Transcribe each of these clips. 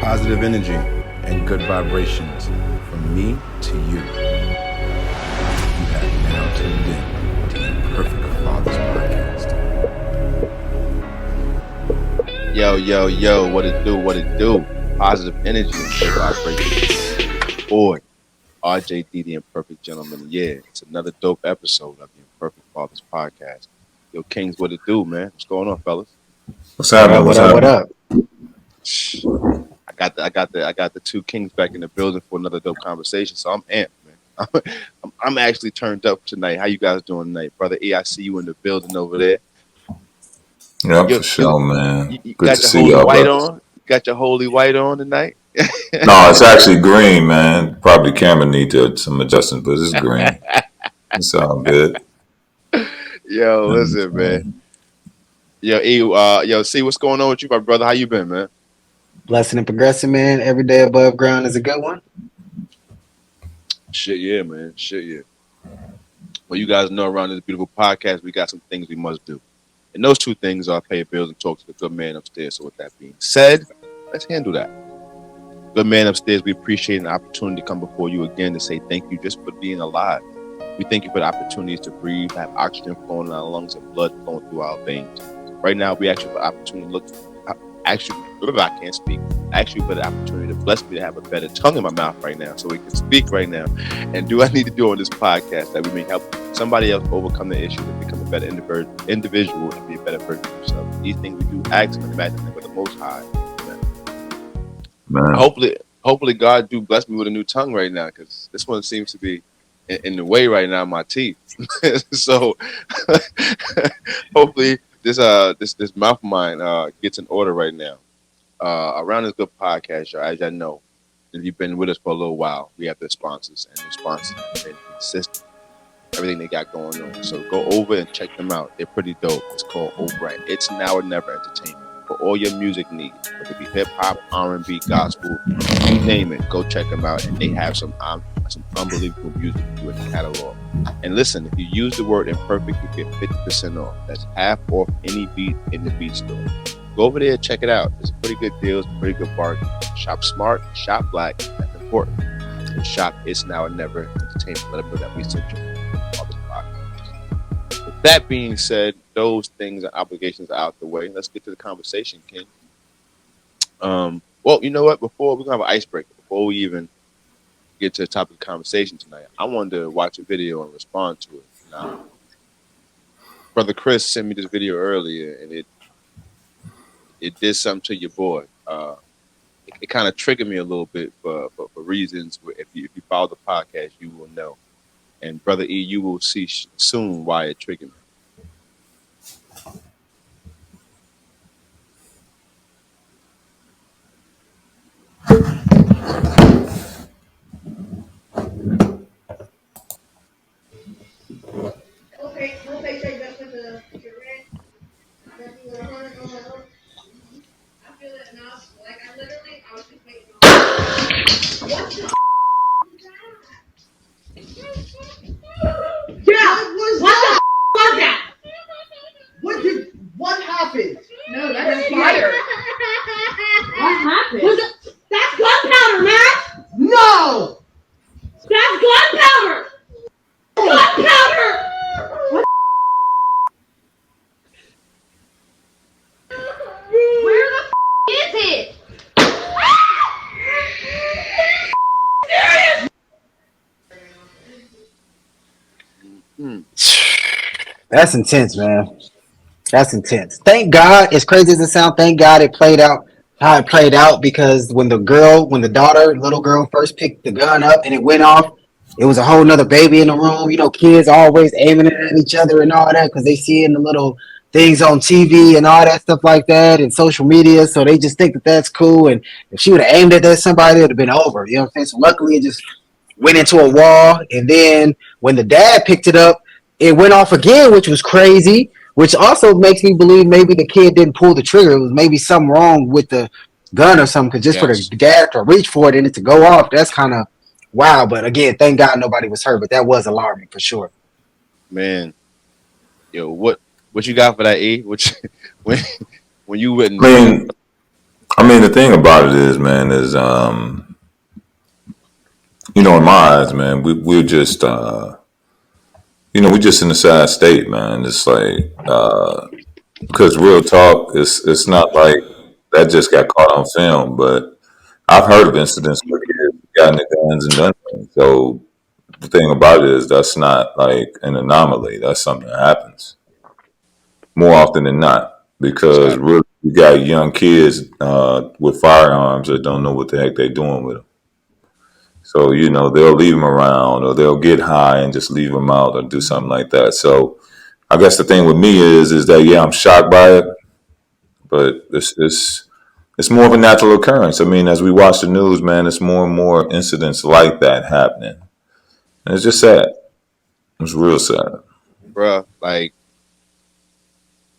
positive energy and good vibrations from me to you. You have now tuned in to the Imperfect Fathers Podcast. Yo, what it do? Positive energy and good vibrations. Boy, RJD, the Imperfect Gentleman. Yeah, it's another dope episode of the Imperfect Fathers Podcast. Yo, Kings, what it do, man? What's going on, fellas? What's happening? What up? I got the two kings back in the building for another dope conversation, so I'm amped, man. I'm actually turned up tonight. How you guys doing tonight, brother E? I see you in the building over there. Yep, for sure, man. You Good got to your see holy y'all, white brothers. on. You got your holy white on tonight. No, it's actually green, man. Probably camera need to some adjustment, but it's green. It's all good. Yo, listen, man. Yo, E, yo, C, what's going on with you, my brother? How you been, man? Blessing and progressing, man. Every day above ground is a good one. Shit, yeah, man. Shit, yeah. Well, you guys know around this beautiful podcast, we got some things we must do. And those two things are pay bills and talk to the good man upstairs. So with that being said, let's handle that. Good man upstairs, we appreciate an opportunity to come before you again to say thank you just for being alive. We thank you for the opportunities to breathe, have oxygen flowing in our lungs and blood flowing through our veins. Right now, we actually have the opportunity to look, I can't speak. Actually, for the opportunity to bless me to have a better tongue in my mouth right now so we can speak right now. And do I need to do on this podcast that we may help somebody else overcome the issue and become a better individual and be a better version of yourself? These things we do ask and imagine with the Most High. Man. Hopefully God do bless me with a new tongue right now, because this one seems to be in the way right now, my teeth. So hopefully this mouth of mine gets in order right now. Around this good podcast, y'all, as y'all know, if you've been with us for a little while, we have the sponsors, and the sponsors have been consistent. Everything they got going on. So go over and check them out. They're pretty dope. It's called over at It's Now or Never Entertainment. For all your music needs, whether it be hip hop, R&B, gospel, you name it, go check them out. And they have some unbelievable music to the catalog. And listen, if you use the word imperfect, you get 50% off. That's half off any beat in the beat store. Go over there and check it out. It's a pretty good deal. It's a pretty good bargain. Shop smart, shop black. That's important. And shop It's Now or Never Entertainment. Let them know that we sent you. With that being said, those things and obligations are out the way. Let's get to the conversation, King. Well, you know what? Before we're gonna have an icebreaker, before we even get to the topic of the conversation tonight, I wanted to watch a video and respond to it. Now, Brother Chris sent me this video earlier, and it did something to your boy. It kind of triggered me a little bit for reasons where if you follow the podcast, you will know. And Brother E, you will see soon why it triggered me. Okay, take that with the red. I feel it now. Like I was just waiting on. What the Yeah, what the was that? What happened? No, that's fire. What happened? That's gunpowder, man. No! That's gunpowder. Gunpowder. Where the is it? That's intense, man. That's intense. Thank God, as crazy as it sounds, thank God it played out how it played out, because when the little girl first picked the gun up and it went off, it was a whole nother baby in the room. You know, kids always aiming it at each other and all that because they see in the little things on TV and all that stuff like that and social media. So they just think that that's cool. And if she would have aimed it at somebody, it would have been over. You know what I'm saying? So luckily it just went into a wall. And then when the dad picked it up, it went off again, which was crazy, which also makes me believe maybe the kid didn't pull the trigger. It was maybe something wrong with the gun or something, because just for the dad to reach for it and it to go off, that's kind of wow. But again, thank God nobody was hurt, but that was alarming for sure. Man, yo, what you got for that, E? When you wouldn't? I mean, I mean, the thing about it is, man, is in my eyes, man, we're just we're just in a sad state, man. It's like because real talk, it's not like that just got caught on film, but I've heard of incidents where kids got into guns and done things. So the thing about it is that's not like an anomaly. That's something that happens more often than not because Exactly. really you got young kids with firearms that don't know what the heck they're doing with them. So they'll leave them around or they'll get high and just leave them out or do something like that. So I guess the thing with me is that I'm shocked by it, but it's more of a natural occurrence. I mean, as we watch the news, man, it's more and more incidents like that happening, and it's just sad. It's real sad. Bro, like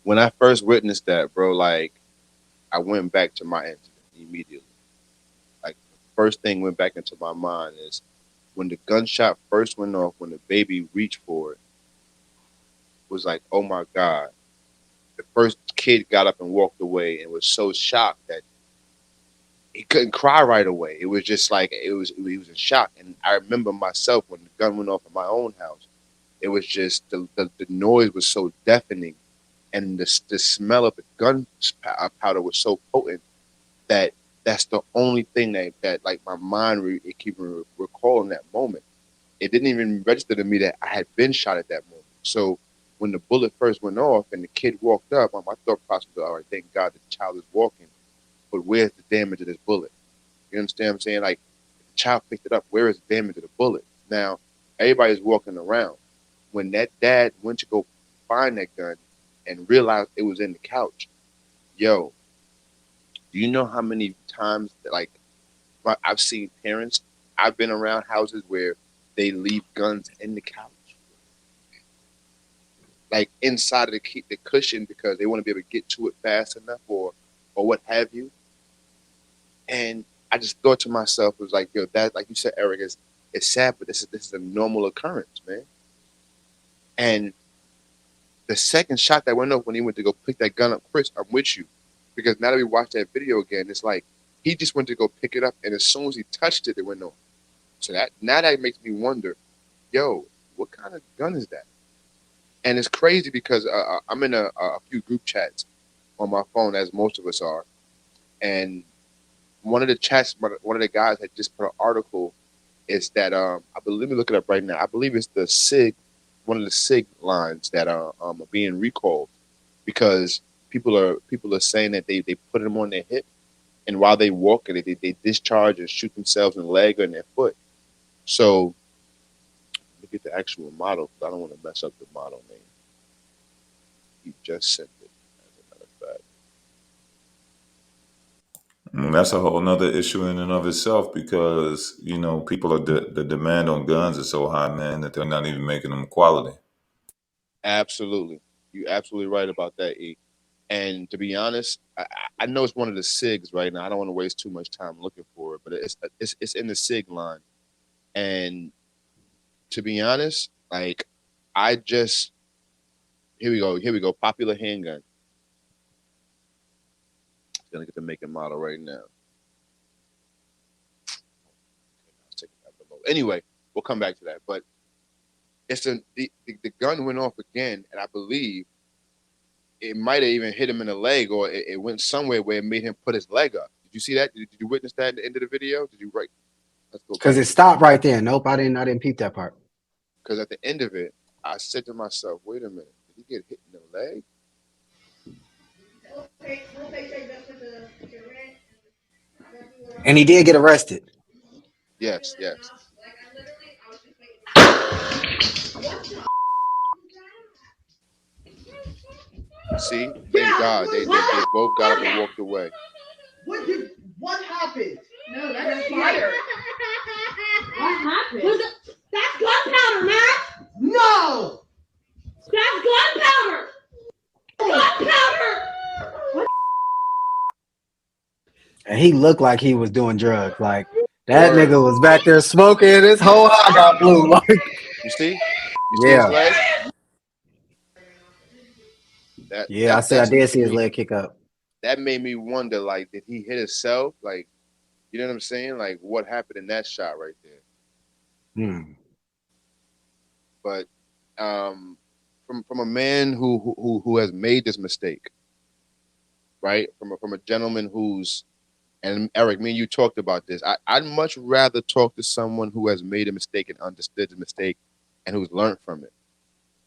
when I first witnessed that, bro, like I went back to my incident immediately. Like the first thing went back into my mind is when the gunshot first went off, when the baby reached for it, was like, oh my God. The first kid got up and walked away and was so shocked that he couldn't cry right away. It was just like he was in shock. And I remember myself when the gun went off in my own house. It was just the noise was so deafening, and the smell of the gunpowder was so potent that that's the only thing that like my mind it keep recalling that moment. It didn't even register to me that I had been shot at that moment. So when the bullet first went off and the kid walked up, my thought process was, all right, thank God the child is walking, but where's the damage of this bullet? You understand what I'm saying? Like the child picked it up, where is the damage of the bullet? Now everybody's walking around. When that dad went to go find that gun and realized it was in the couch, yo, do you know how many times that like I've seen parents, I've been around houses where they leave guns in the couch, like inside of the cushion because they want to be able to get to it fast enough or what have you. And I just thought to myself, it was like, yo, that like you said, Eric, it's sad, but this is a normal occurrence, man. And the second shot that went off when he went to go pick that gun up, Chris, I'm with you. Because now that we watch that video again, it's like he just went to go pick it up, and as soon as he touched it, it went off. So that makes me wonder, yo, what kind of gun is that? And it's crazy because I'm in a few group chats on my phone, as most of us are, and one of the chats, one of the guys had just put an article. Is that I believe? Let me look it up right now. I believe it's the SIG, one of the SIG lines that are being recalled because people are saying that they put them on their hip, and while they walk, they discharge and shoot themselves in the leg or in their foot. So look at the actual model. I don't want to mess up the model name. He just sent it, as a matter of fact. And that's a whole nother issue in and of itself because people are the demand on guns is so high, man, that they're not even making them quality. Absolutely, you're absolutely right about that, E. And to be honest, I know it's one of the SIGs right now. I don't want to waste too much time looking for it, but it's in the SIG line. And to be honest, like I just here we go. Popular handgun. It's gonna get the make and model right now. Anyway, we'll come back to that. But the gun went off again, and I believe it might have even hit him in the leg, or it went somewhere where it made him put his leg up. Did you see that? Did you witness that at the end of the video? Did you right? Let's go Because back. it stopped right there. Nope, I didn't peep that part. Because at the end of it, I said to myself, "Wait a minute, did he get hit in the leg?" And he did get arrested. Yes, yes. See, thank God they both got up and walked away. What happened? No, that's fire. What happened? That's gunpowder, man. No! That's gunpowder. Gunpowder. And he looked like he was doing drugs. Like that nigga was back there smoking. His whole eye got blue. Like You see his yeah, leg? I did see his leg kick up. that made me wonder, like, did he hit himself? Like, you know what I'm saying? Like, what happened in that shot right there? Hmm. But from a man who has made this mistake, right? From a gentleman who's, and Eric, me and you talked about this. I'd much rather talk to someone who has made a mistake and understood the mistake and who's learned from it.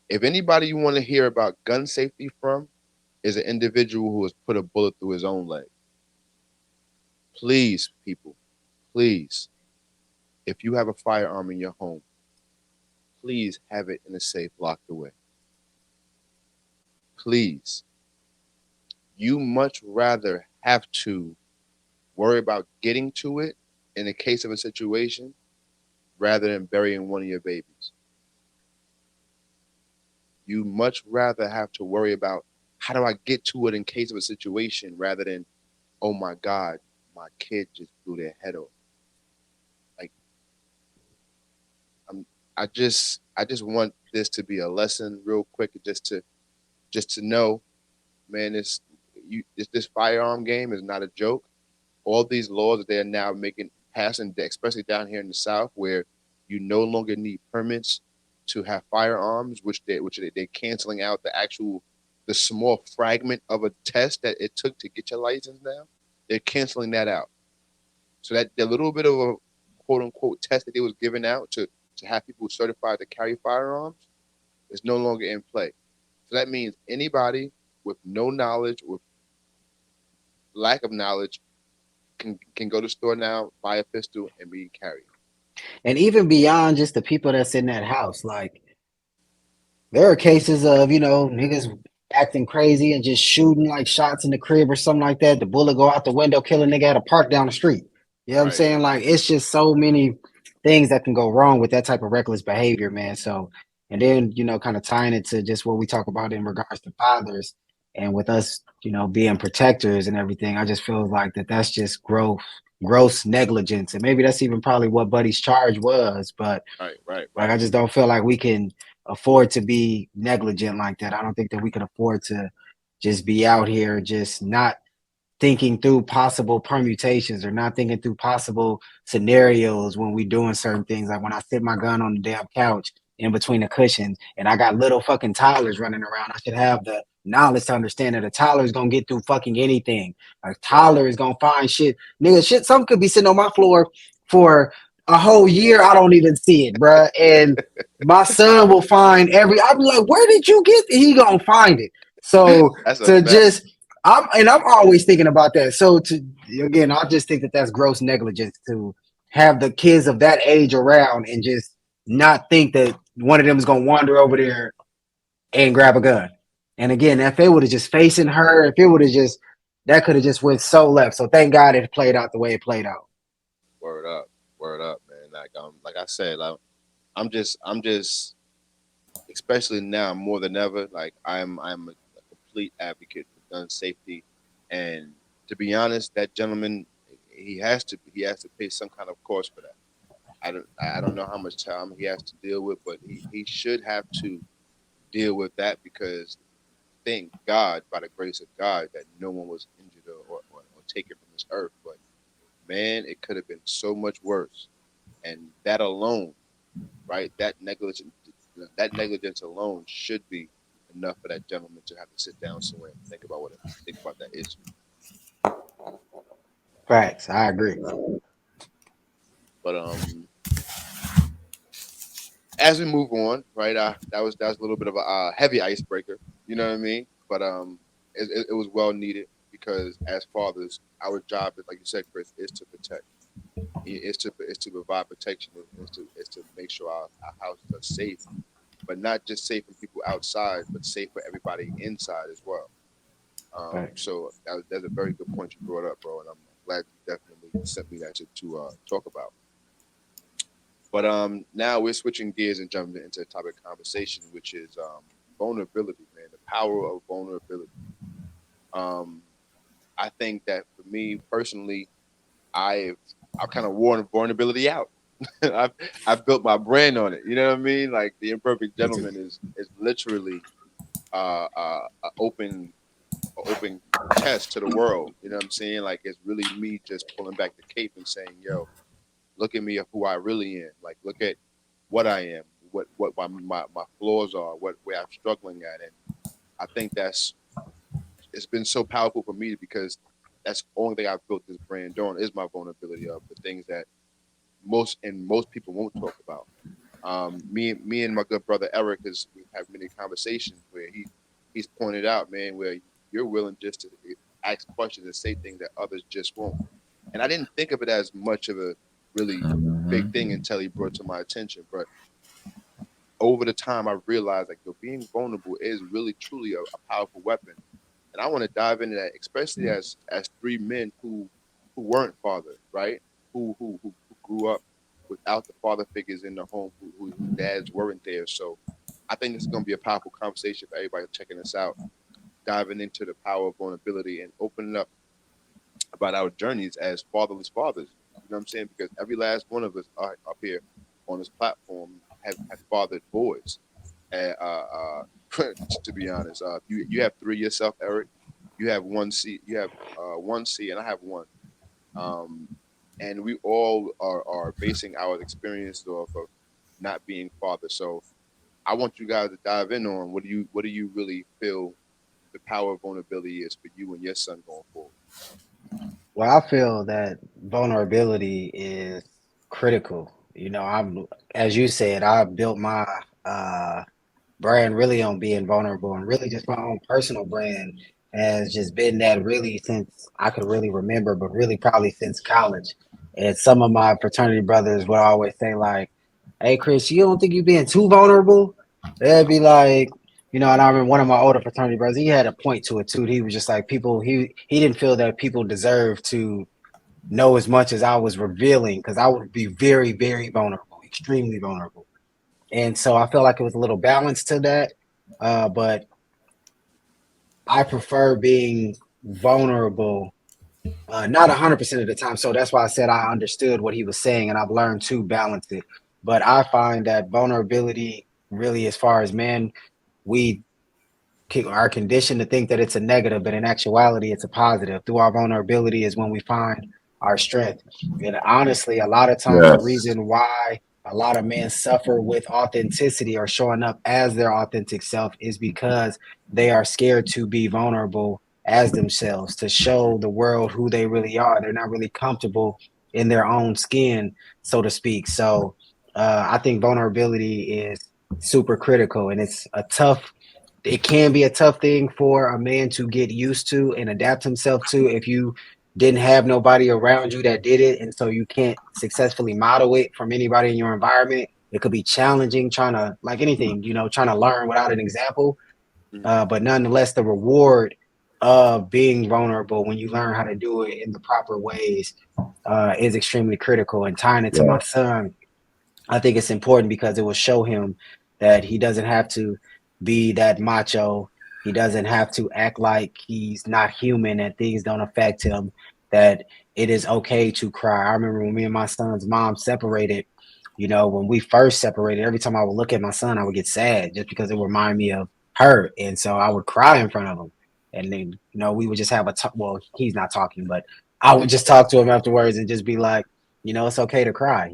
If anybody you want to hear about gun safety from is an individual who has put a bullet through his own leg. Please, people, please, if you have a firearm in your home, please have it in a safe locked away. Please. You much rather have to worry about getting to it in the case of a situation rather than burying one of your babies. You much rather have to worry about how do I get to it in case of a situation rather than, oh my God, my kid just blew their head off. Like, I'm, I just want this to be a lesson real quick, just to know, man, this firearm game is not a joke. All these laws that they're now passing, especially down here in the South, where you no longer need permits to have firearms, they're canceling out the small fragment of a test that it took to get your license now. They're canceling that out. So that the little bit of a quote unquote test that they was giving out to have people certified to carry firearms is no longer in play. So that means anybody with no knowledge, with lack of knowledge, can go to the store now, buy a pistol, and be carried. And even beyond just the people that's in that house, like there are cases of, niggas acting crazy and just shooting like shots in the crib or something like that. The bullet go out the window, kill a nigga at a park down the street. You know what I'm Right, saying? Like it's just so many things that can go wrong with that type of reckless behavior, man. So, and then, kind of tying it to just what we talk about in regards to fathers and with us, being protectors and everything, I just feel like that's just gross negligence. And maybe that's even probably what Buddy's charge was, but right, right, like right. I just don't feel like we can afford to be negligent like that. I don't think that we can afford to just be out here just not thinking through possible permutations or not thinking through possible scenarios when we doing certain things. Like when I sit my gun on the damn couch in between the cushions and I got little fucking toddlers running around, I should have the knowledge to understand that a toddler is gonna get through fucking anything. A toddler is gonna find shit. Nigga, shit, some could be sitting on my floor for a whole year. I don't even see it, bruh. And my son will find I'll be like, where did you get it? He gonna find it. So That's a to fact. just I'm always thinking about that. So I just think that that's gross negligence to have the kids of that age around and just not think that one of them is gonna wander over there and grab a gun. And again, if it would have just facing her, if it would have just that could have just went so left. So thank God it played out the way it played out. Word up, man. Like I said, like I'm just, especially now more than ever. Like I'm a complete advocate for gun safety, and to be honest, that gentleman, he has to pay some kind of cost for that. I don't know how much time he has to deal with, but he should have to deal with that because thank God, by the grace of God, that no one was injured or taken from this earth. But man, it could have been so much worse. And that alone, right? That negligence alone should be enough for that gentleman to have to sit down somewhere and think about that issue. Facts. I agree. But as we move on, right? That was a little bit of a heavy icebreaker. You know what I mean? But it was well needed because as fathers, our job is, like you said, Chris, is to protect. Is to provide protection. Is to make sure our houses are safe, but not just safe from people outside, but safe for everybody inside as well. Facts. So that's a very good point you brought up, bro, and I'm glad you definitely sent me that to talk about. But now we're switching gears and jumping into a topic of conversation, which is vulnerability, man, the power of vulnerability. Um, I think that for me personally, I've I've kind of worn vulnerability out. I've I've built my brand on it. You know what I mean? Like the imperfect Me too. gentleman is literally an open open chest to the world. You know what I'm saying? Like it's really me just pulling back the cape and saying, "Yo, look at me of who I really am. Like look at what I am, what my flaws are, what where I'm struggling at." And I think it's been so powerful for me because that's the only thing I've built this brand on is my vulnerability of the things that most people won't talk about. Me and my good brother Eric is we have many conversations where he's pointed out, man, where you're willing just to ask questions and say things that others just won't. And I didn't think of it as much of a really big Mm-hmm. thing until he brought it to my attention. But over the time, I realized like being vulnerable is really truly a powerful weapon. And I want to dive into that, especially as three men who weren't fathered, right? Who grew up without the father figures in the home, who dads weren't there. So I think this is going to be a powerful conversation for everybody checking this out, diving into the power of vulnerability and opening up about our journeys as fatherless fathers. You know what I'm saying? Because every last one of us are up here on this platform have fathered boys. And to be honest, you have three yourself, Eric. You have one C. You have one C, and I have one. Um, and we all are basing our experiences off of not being fathers. So I want you guys to dive in on what do you really feel the power of vulnerability is for you and your son going forward. Well, I feel that vulnerability is critical. I'm, as you said, I built my uh, brand really on being vulnerable, and really just my own personal brand has just been that really since I could really remember, but really probably since college. And some of my fraternity brothers would always say like, "Hey, Chris, you don't think you're being too vulnerable?" They'd be like, and I remember one of my older fraternity brothers, he had a point to it too. He was just like people he didn't feel that people deserve to know as much as I was revealing because I would be very, very vulnerable, extremely vulnerable. And so I felt like it was a little balance to that. But I prefer being vulnerable, not 100% of the time. So that's why I said I understood what he was saying and I've learned to balance it. But I find that vulnerability, really, as far as men, we are conditioned to think that it's a negative, but in actuality, it's a positive. Through our vulnerability is when we find our strength. And honestly, a lot of times, the Yes. reason why a lot of men suffer with authenticity or showing up as their authentic self is because they are scared to be vulnerable as themselves, to show the world who they really are. They're not really comfortable in their own skin, so to speak. So I think vulnerability is super critical, and it can be a tough thing for a man to get used to and adapt himself to if you didn't have nobody around you that did it, and so you can't successfully model it from anybody in your environment. It could be challenging trying to, like anything, trying to learn without an example. Mm-hmm. But nonetheless, the reward of being vulnerable when you learn how to do it in the proper ways is extremely critical. And tying it to my Yeah. son, I think it's important because it will show him that he doesn't have to be that macho. He doesn't have to act like he's not human, that things don't affect him, that it is okay to cry. I remember when me and my son's mom separated, when we first separated, every time I would look at my son, I would get sad just because it reminded me of her. And so I would cry in front of him. And then, we would just have a talk. Well, he's not talking, but I would just talk to him afterwards and just be like, it's okay to cry,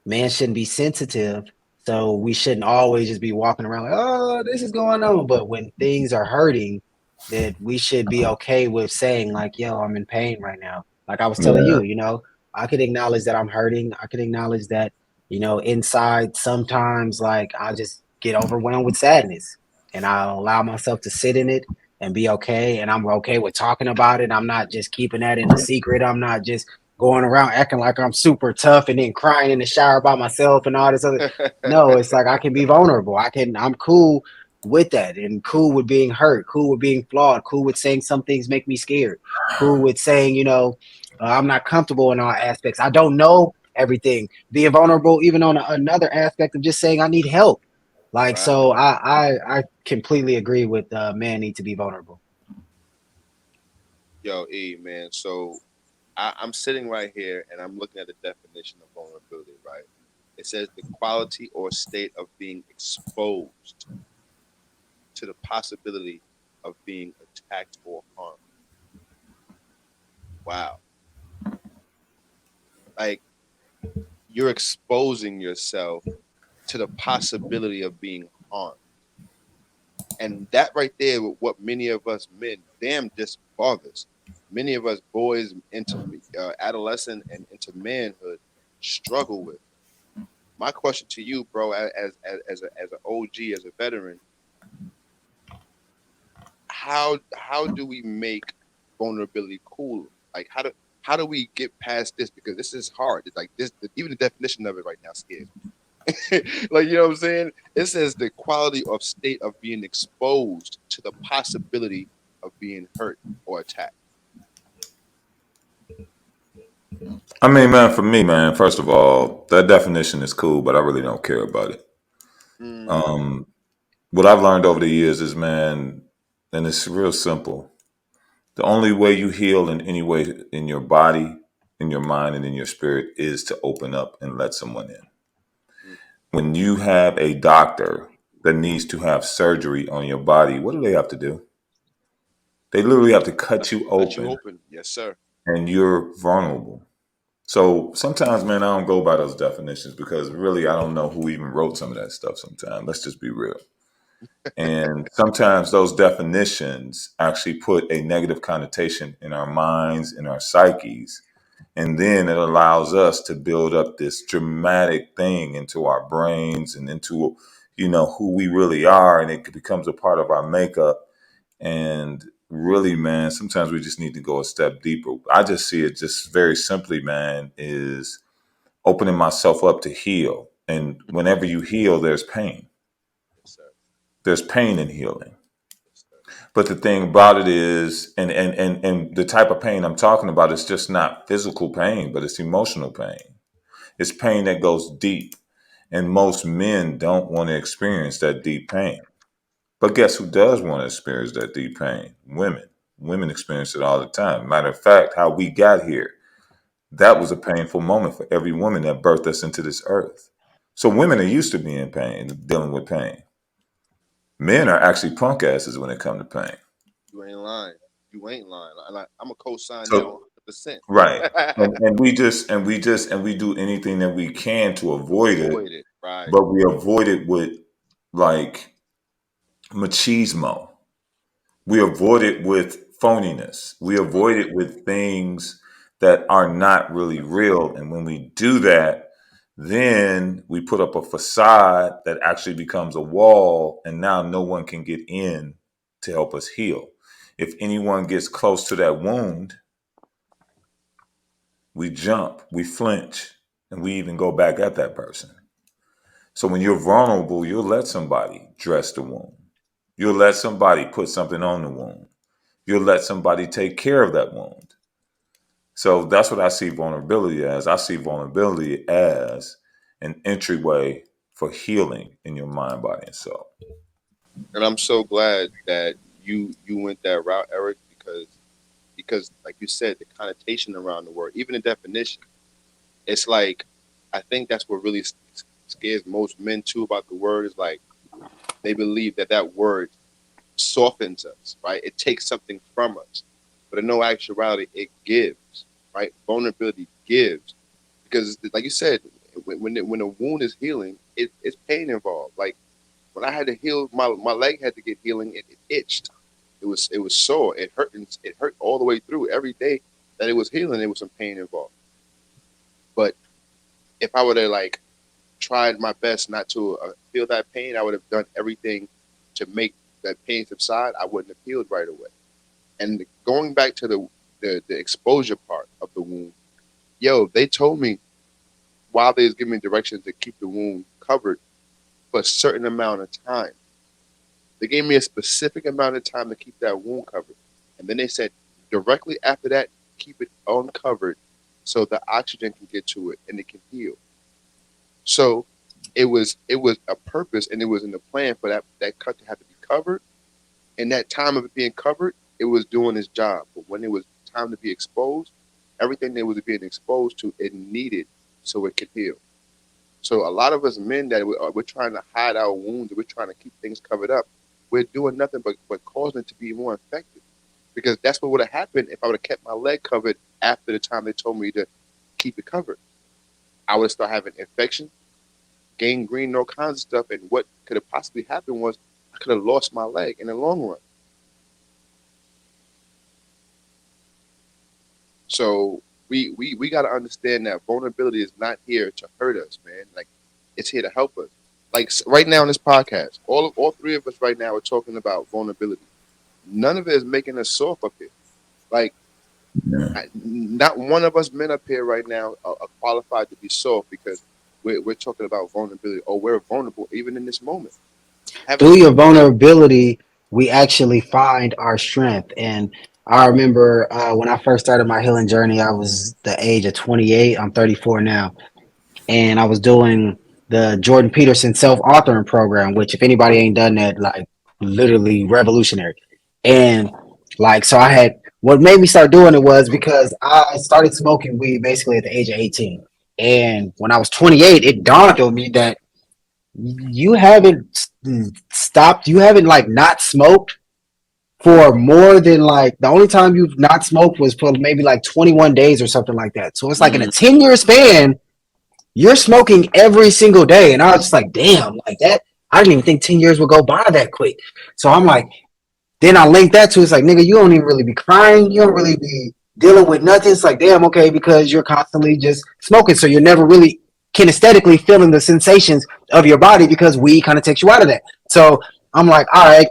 man shouldn't be sensitive. So we shouldn't always just be walking around like, oh, this is going on. But when things are hurting, that we should be okay with saying, like, yo, I'm in pain right now. Like I was telling Yeah. you, I could acknowledge that I'm hurting. I could acknowledge that, inside sometimes like I just get overwhelmed with sadness and I'll allow myself to sit in it and be okay. And I'm okay with talking about it. I'm not just keeping that in a secret. I'm not just going around acting like I'm super tough and then crying in the shower by myself and all this other. No, it's like I can be vulnerable. I'm cool with that and cool with being hurt, cool with being flawed, cool with saying some things make me scared, cool with saying, I'm not comfortable in all aspects. I don't know everything. Being vulnerable, even on another aspect of just saying I need help. Like, Right. so I completely agree with men need to be vulnerable. Yo, E man. So I'm sitting right here and I'm looking at the definition of vulnerability. Right. It says the quality or state of being exposed to the possibility of being attacked or harmed. Wow. Like you're exposing yourself to the possibility of being harmed. And that right there, what many of us men, damn, just bothers. Many of us boys into adolescent and into manhood struggle with. My question to you, bro, as an OG, as a veteran, how do we make vulnerability cool? Like how do we get past this? Because this is hard. It's like this, even the definition of it right now scares me. Like, you know what I'm saying? It says the quality of state of being exposed to the possibility of being hurt or attacked. I mean, man, for me, man, first of all, that definition is cool, but I really don't care about it. Mm, Um, what I've learned over the years is, man, and it's real simple. The only way you heal in any way in your body, in your mind, and in your spirit is to open up and let someone in. mm, When you have a doctor that needs to have surgery on your body, what do they have to do? They literally have to cut you cut you open open. Yes, sir. and you're vulnerable. So sometimes, man, I don't go by those definitions because really I don't know who even wrote some of that stuff sometimes. Let's just be real. And sometimes those definitions actually put a negative connotation in our minds, in our psyches. And then it allows us to build up this dramatic thing into our brains and into, who we really are. And it becomes a part of our makeup. And really, man, sometimes we just need to go a step deeper. I just see it just very simply, man, is opening myself up to heal. And whenever you heal, there's pain. Yes, sir. There's pain in healing. Yes, sir. But the thing about it is, and the type of pain I'm talking about is just not physical pain, but it's emotional pain. It's pain that goes deep. And most men don't want to experience that deep pain. But guess who does want to experience that deep pain? Women. Women experience it all the time. Matter of fact, how we got here, that was a painful moment for every woman that birthed us into this earth. So women are used to being in pain, dealing with pain. Men are actually punk asses when it comes to pain. You ain't lying. You ain't lying. I'm a co-sign that So 100%. right. And we do anything that we can to avoid it, Avoid it. Right. but we avoid it with like machismo. We avoid it with phoniness. We avoid it with things that are not really real. And when we do that, then we put up a facade that actually becomes a wall, and now no one can get in to help us heal. If anyone gets close to that wound, we jump, we flinch, and we even go back at that person. So when you're vulnerable, you'll let somebody dress the wound. You'll let somebody put something on the wound. You'll let somebody take care of that wound. So that's what I see vulnerability as. I see vulnerability as an entryway for healing in your mind, body, and soul. And I'm so glad that you went that route, Eric, because like you said, the connotation around the word, even the definition, it's like I think that's what really scares most men too about the word is like they believe that word softens us, right? It takes something from us, but in no actuality, it gives, right? Vulnerability gives because, like you said, when a wound is healing, it's pain involved. Like when I had to heal, my leg had to get healing. It itched. It was sore. It hurt. And it hurt all the way through. Every day that it was healing, there was some pain involved. But if I would have like tried my best not to feel that pain, I would have done everything to make that pain subside. I wouldn't have healed right away. And going back to the exposure part of the wound, yo, they told me while they was giving me directions to keep the wound covered for a certain amount of time. They gave me a specific amount of time to keep that wound covered. And then they said directly after that, keep it uncovered so the oxygen can get to it and it can heal. So it was a purpose and it was in the plan for that cut to have to be covered. And that time of it being covered, it was doing its job. But when it was time to be exposed, everything that was being exposed to, it needed so it could heal. So a lot of us men that we're trying to hide our wounds, we're trying to keep things covered up. we're doing nothing but causing it to be more infected. Because that's what would have happened if I would have kept my leg covered after the time they told me to keep it covered. I would start having infection, gangrene, all kinds of stuff. And what could have possibly happened was I could have lost my leg in the long run. So we got to understand that vulnerability is not here to hurt us, man. Like, it's here to help us. Like right now in this podcast, all three of us right now are talking about vulnerability. None of it is making us soft up here. Like, not one of us men up here right now are qualified to be soft because we're talking about vulnerability, or we're vulnerable even in this moment. Through your vulnerability, we actually find our strength. And I remember when I first started my healing journey, I was the age of 28. I'm 34 now. And I was doing the Jordan Peterson self-authoring program, which if anybody ain't done that, like literally revolutionary. And like, so I had, what made me start doing it was because I started smoking weed basically at the age of 18. And when I was 28, it dawned on me that you haven't stopped, you haven't like not smoked for more than like, the only time you've not smoked was for maybe like 21 days or something like that. So it's like in a 10-year span, you're smoking every single day. And I was just like, damn, like that, I didn't even think 10 years would go by that quick. So I'm like, then I linked that to, it's like, nigga, you don't even really be crying. You don't really be dealing with nothing. It's like, damn, okay, because you're constantly just smoking. So you're never really kinesthetically feeling the sensations of your body because weed kind of takes you out of that. So I'm like, all right.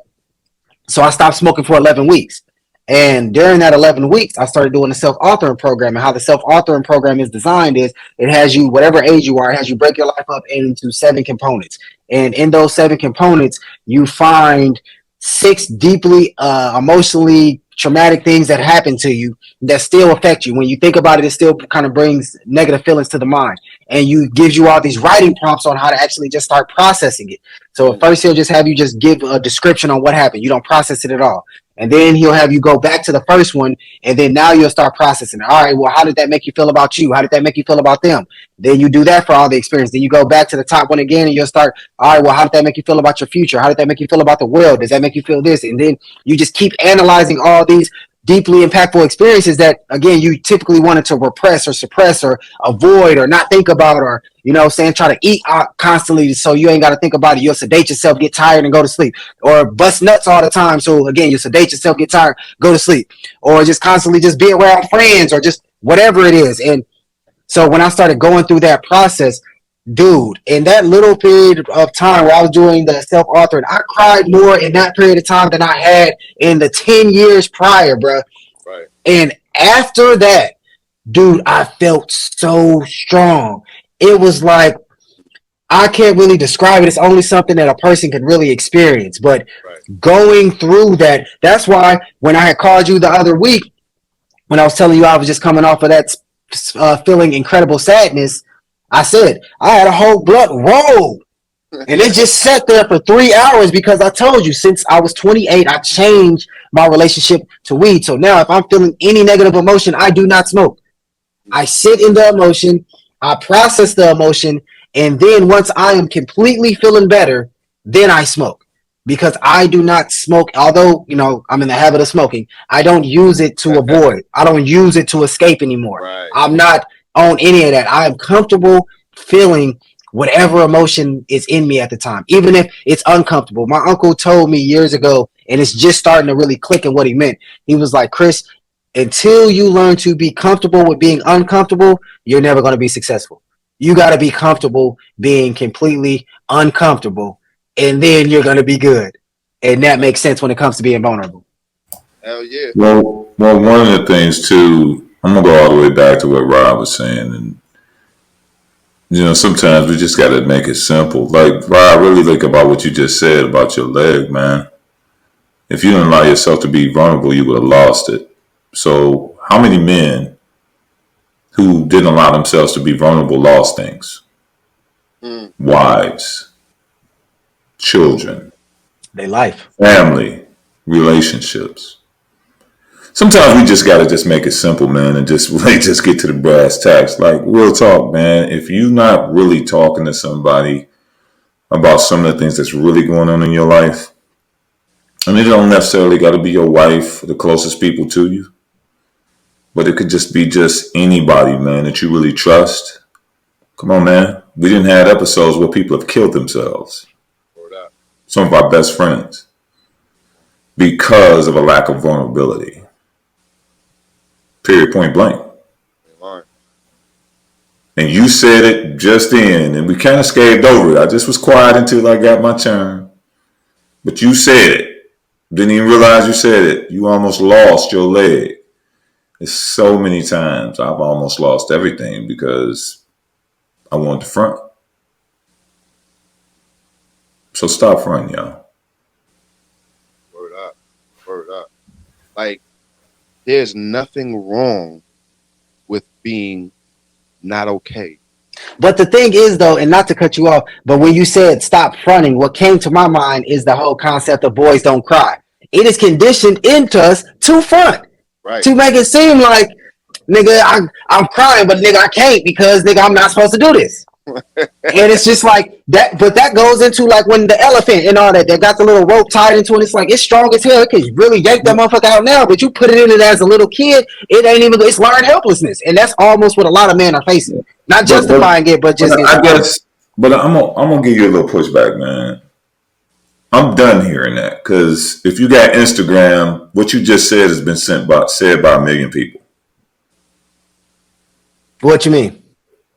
So I stopped smoking for 11 weeks. And during that 11 weeks, I started doing the self-authoring program. And how the self-authoring program is designed is it has you, whatever age you are, it has you break your life up into 7 components. And in those 7 components, you find 6 deeply emotionally traumatic things that happen to you that still affect you. When you think about it, it still kind of brings negative feelings to the mind. And you gives you all these writing prompts on how to actually just start processing it. So at first he'll just have you just give a description on what happened. You don't process it at all. And then he'll have you go back to the first one, and then now you'll start processing it. All right, well, how did that make you feel about you? How did that make you feel about them? Then you do that for all the experience. Then you go back to the top one again, and you'll start, all right, well, how did that make you feel about your future? How did that make you feel about the world? Does that make you feel this? And then you just keep analyzing all these deeply impactful experiences that, again, you typically wanted to repress or suppress or avoid or not think about, or, you know, saying try to eat constantly so you ain't got to think about it. You'll sedate yourself, get tired, and go to sleep. Or bust nuts all the time. So, again, you sedate yourself, get tired, go to sleep. Or just constantly just be around friends or just whatever it is. And so when I started going through that process, dude, in that little period of time where I was doing the self-authoring, I cried more in that period of time than I had in the 10 years prior, bro. Right. And after that, dude, I felt so strong. It was like, I can't really describe it. It's only something that a person can really experience. But going through that, that's why when I had called you the other week, when I was telling you I was just coming off of that feeling incredible sadness, I said, I had a whole blunt roll. And it just sat there for 3 hours because I told you, since I was 28, I changed my relationship to weed. So now if I'm feeling any negative emotion, I do not smoke. I sit in the emotion, I process the emotion, and then once I am completely feeling better, then I smoke. Because I do not smoke, although, you know, I'm in the habit of smoking, I don't use it to avoid. I don't use it to escape anymore. Right. I'm not on any of that. I am comfortable feeling whatever emotion is in me at the time, even if it's uncomfortable. My uncle told me years ago, and it's just starting to really click in what he meant. He was like, Chris, until you learn to be comfortable with being uncomfortable, you're never going to be successful. You got to be comfortable being completely uncomfortable, and then you're going to be good. And that makes sense when it comes to being vulnerable. Hell yeah. Well, one of the things too, I'm gonna go all the way back to what Rob was saying, and you know, sometimes we just got to make it simple. Like Rob, really think about what you just said about your leg, man. If you didn't allow yourself to be vulnerable, you would have lost it. So, how many men who didn't allow themselves to be vulnerable lost things? Wives, children, Their life, family, relationships. Sometimes we just gotta just make it simple, man, and just really just get to the brass tacks. Like real talk, man. If you're not really talking to somebody about some of the things that's really going on in your life, I mean, it don't necessarily got to be your wife or the closest people to you, but it could just be just anybody, man, that you really trust. Come on, man. We didn't have episodes where people have killed themselves. Some of our best friends, because of a lack of vulnerability. Period, point blank. And you said it just then, and we kind of scaved over it. I just was quiet until I got my turn. But you said it. Didn't even realize you said it. You almost lost your leg. It's so many times I've almost lost everything because I wanted to front. So stop fronting, y'all. Word up. Word up. Like, there's nothing wrong with being not okay. But the thing is, though, and not to cut you off, but when you said stop fronting, what came to my mind is the whole concept of boys don't cry. It is conditioned into us to front, Right. to make it seem like, nigga, I'm crying, but nigga, I can't because, nigga, I'm not supposed to do this. And it's just like that, but that goes into like when the elephant and all that, they got the little rope tied into it. It's like, it's strong as hell. It can really yank that motherfucker out now, but you put it in it as a little kid, it ain't even, it's learned helplessness. And that's almost what a lot of men are facing. Not justifying it, but just. I guess, but I'm gonna give you a little pushback, man. I'm done hearing that because if you got Instagram, what you just said has been said by a million people. What you mean?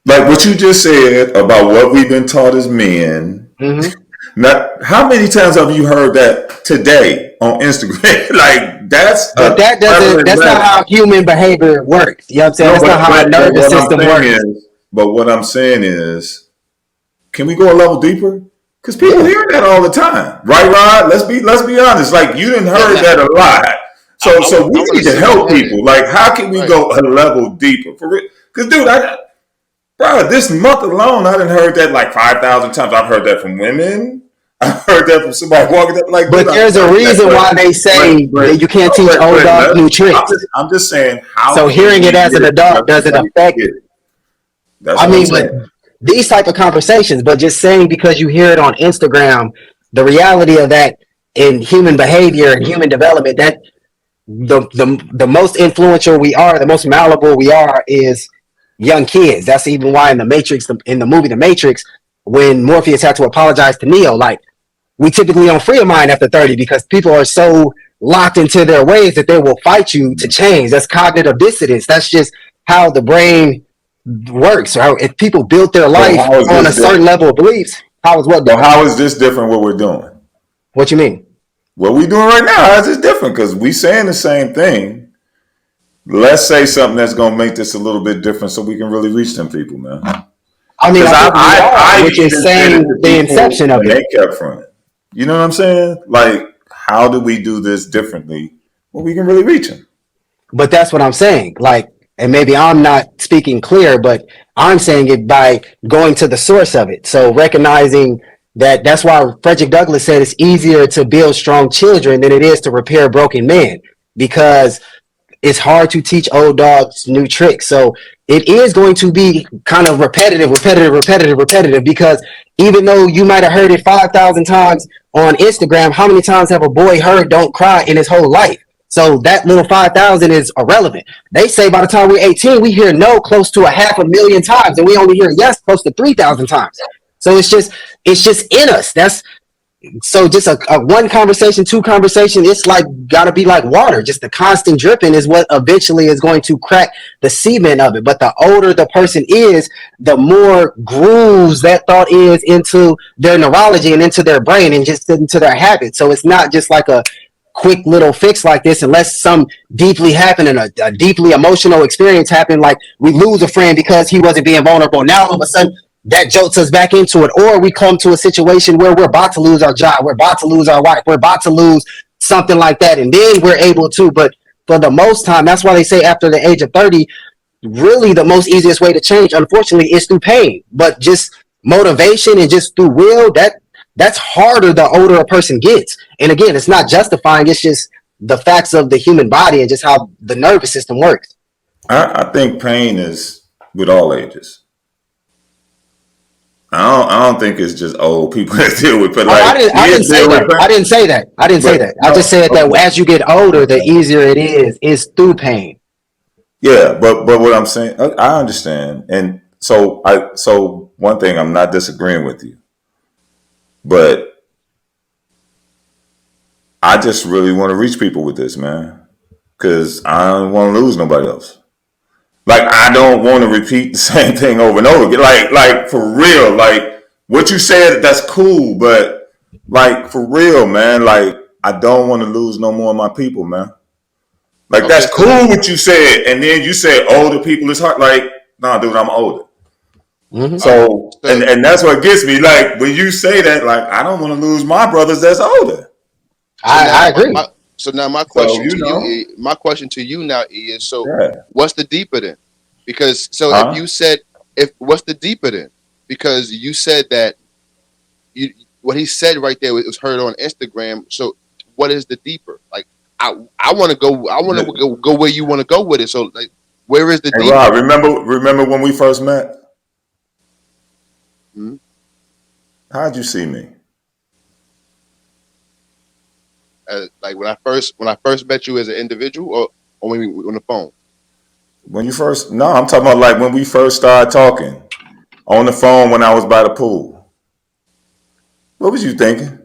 Like what you just said about what we've been taught as men. Mm-hmm. Not how many times have you heard that today on Instagram? Like that's. But that doesn't. That's not how human behavior works. You know what I'm saying? That's not how our nervous system works. But what I'm saying is, can we go a level deeper? Because people hear that all the time, right, Rod? Let's be honest. Like you didn't heard that a lot. So we need to help people. Like, how can we go a level deeper? For real? Because, dude, bro, this month alone, I done heard that like 5,000 times. I've heard that from women. I've heard that from somebody walking up. Like, but dude, there's a reason why they say that you can't teach old dogs new tricks. I'm just saying how. So hearing it as an adult doesn't affect it. I mean, but these type of conversations, but just saying because you hear it on Instagram, the reality of that in human behavior and human development, that the most influential we are, the most malleable we are is young kids. That's even why in the Matrix, in the movie The Matrix, when Morpheus had to apologize to Neo, like we typically don't free a mind after 30 because people are so locked into their ways that they will fight you to change. That's cognitive dissonance. That's just how the brain works. Or if people built their life on a certain level of beliefs, how is this different what we're doing? What you mean? What we're doing right now, how is this different? Because we saying the same thing. Let's say something that's going to make this a little bit different so we can really reach them people, man. I mean, I which is saying the inception of it. They kept from it. You know what I'm saying? Like, how do we do this differently where we can really reach them? But that's what I'm saying. Like, and maybe I'm not speaking clear, but I'm saying it by going to the source of it. So recognizing that's why Frederick Douglass said it's easier to build strong children than it is to repair broken men, because it's hard to teach old dogs new tricks. So it is going to be kind of repetitive, because even though you might have heard it 5,000 times on Instagram, how many times have a boy heard "don't cry" in his whole life? So that little 5,000 is irrelevant. They say by the time we're 18, we hear no close to 500,000 times, and we only hear yes close to 3,000 times. So it's just in us. That's so just a one conversation, two conversation. It's like gotta be like water. Just the constant dripping is what eventually is going to crack the cement of it. But the older the person is, the more grooves that thought is into their neurology and into their brain and just into their habits. So it's not just like a quick little fix like this, unless some deeply happened and a deeply emotional experience happened, like we lose a friend because he wasn't being vulnerable. Now all of a sudden that jolts us back into it, or we come to a situation where we're about to lose our job, we're about to lose our wife, we're about to lose something like that, and then we're able to. But for the most time, that's why they say after the age of 30, really the most easiest way to change, unfortunately, is through pain. But just motivation and just through will, that's harder the older a person gets. And again, it's not justifying, it's just the facts of the human body and just how the nervous system works. I think pain is with all ages. I don't think it's just old people that deal with, but Oh, like I kids didn't say deal with that. I pain. didn't say that. I didn't say But that. I just no, said that okay. as you get older, the easier it is through pain. Yeah, but what I'm saying, I understand, and so one thing I'm not disagreeing with you, but I just really want to reach people with this, man, because I don't want to lose nobody else. Like I don't want to repeat the same thing over and over again. Like for real, like what you said, that's cool, but like for real, man, like I don't want to lose no more of my people, man. Like Okay, that's so cool what you said, and then you said older people is hard. Like, nah, dude, I'm older. Hmm. all right, So, so and that's what gets me. Like when you say that, like I don't want to lose my brothers that's older. so I now agree. my So question you to you know, is, my question to you now is, so yeah, what's the deeper then? Because so if huh? you said, if what's the deeper then? Because you said that you, what he said right there was heard on Instagram. So what is the deeper? Like I want to go, I want to Hey, go where you want to go with it. So like, where is the deeper? Rob, remember when we first met? Hmm. How'd you see me? Like when I first met you as an individual, or when we on the phone. When you first? No, I'm talking about like when we first started talking on the phone when I was by the pool. What was you thinking?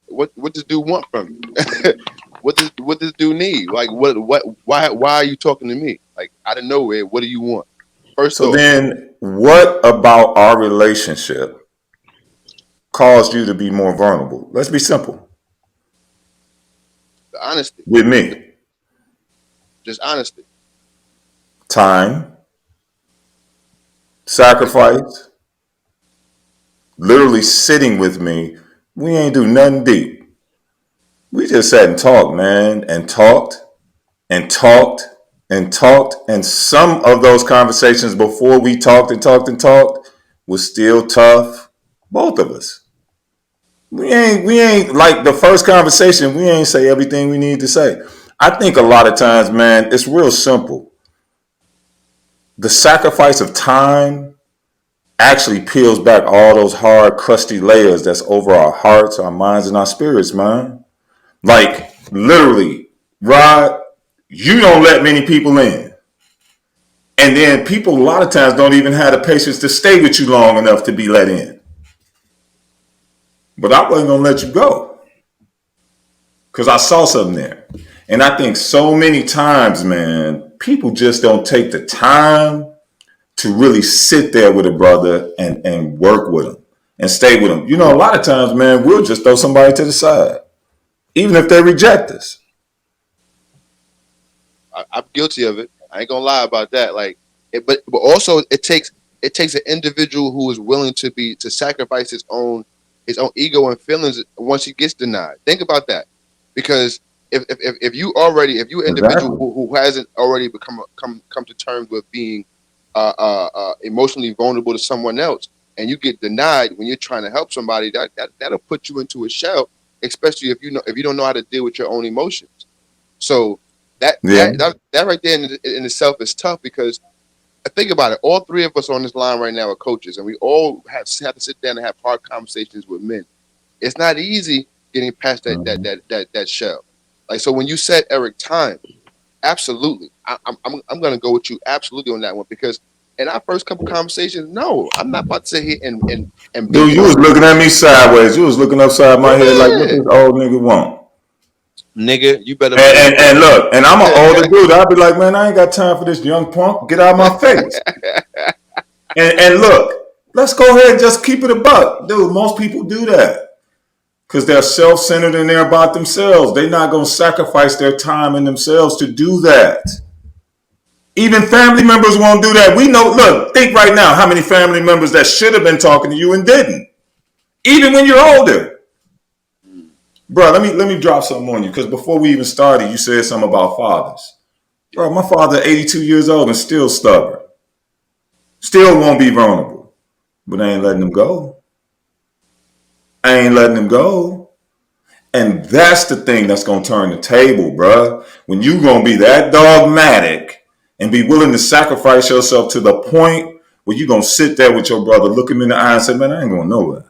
What does dude want from you? What does dude need? Like what why are you talking to me? Like out of nowhere, what do you want? First So off, then, what about our relationship caused you to be more vulnerable? Let's be simple the honesty, with me. just honesty. Time, It's sacrifice, literally sitting with me. We ain't do nothing deep. We just sat and talked, man, and talked and talked and talked. And some of those conversations before we talked and talked and talked was still tough. Both of us. We ain't like the first conversation, we ain't say everything we need to say. I think a lot of times, man, it's real simple. The sacrifice of time actually peels back all those hard, crusty layers that's over our hearts, our minds, and our spirits, man. Like literally, Rod, you don't let many people in. And then people a lot of times don't even have the patience to stay with you long enough to be let in. But I wasn't gonna let you go because I saw something there. And I think so many times, man, people just don't take the time to really sit there with a brother and work with him and stay with him. You know, a lot of times, man, we'll just throw somebody to the side, even if they reject us. I'm guilty of it. I ain't gonna lie about that. Like, but also it takes an individual who is willing to sacrifice his own ego and feelings once he gets denied. Think about that, because if you already, if you an individual Exactly. who hasn't already come to terms with being emotionally vulnerable to someone else, and you get denied when you're trying to help somebody, that'll put you into a shell, especially if you don't know how to deal with your own emotions. So Yeah. that right there in itself is tough, because think about it. All three of us on this line right now are coaches, and we all have to sit down and have hard conversations with men. It's not easy getting past that shell. Like, so when you said, Eric, time, absolutely. I'm gonna go with you absolutely on that one, because in our first couple conversations, no, I'm not about to sit here and be Dude, you was vulnerable. looking at me sideways. You was looking upside my head like, what Yeah, this old nigga want? nigga, you better And, believe and, and look, and I'm an older dude. I'd be like, man, I ain't got time for this young punk. Get out of my face. it. And look, let's go ahead and just keep it a buck. Dude, most people do that because they're self-centered and they're about themselves. They're not going to sacrifice their time and themselves to do that. Even family members won't do that. We know, look, think right now how many family members that should have been talking to you and didn't. Even when you're older. Bro, let me drop something on you, because before we even started, you said something about fathers. Yeah. Bro, my father 82 years old and still stubborn. Still won't be vulnerable. But I ain't letting him go. I ain't letting him go. And that's the thing that's going to turn the table, bruh. When you going to be that dogmatic and be willing to sacrifice yourself to the point where you gonna sit there with your brother, look him in the eye, and say, "Man, I ain't going nowhere."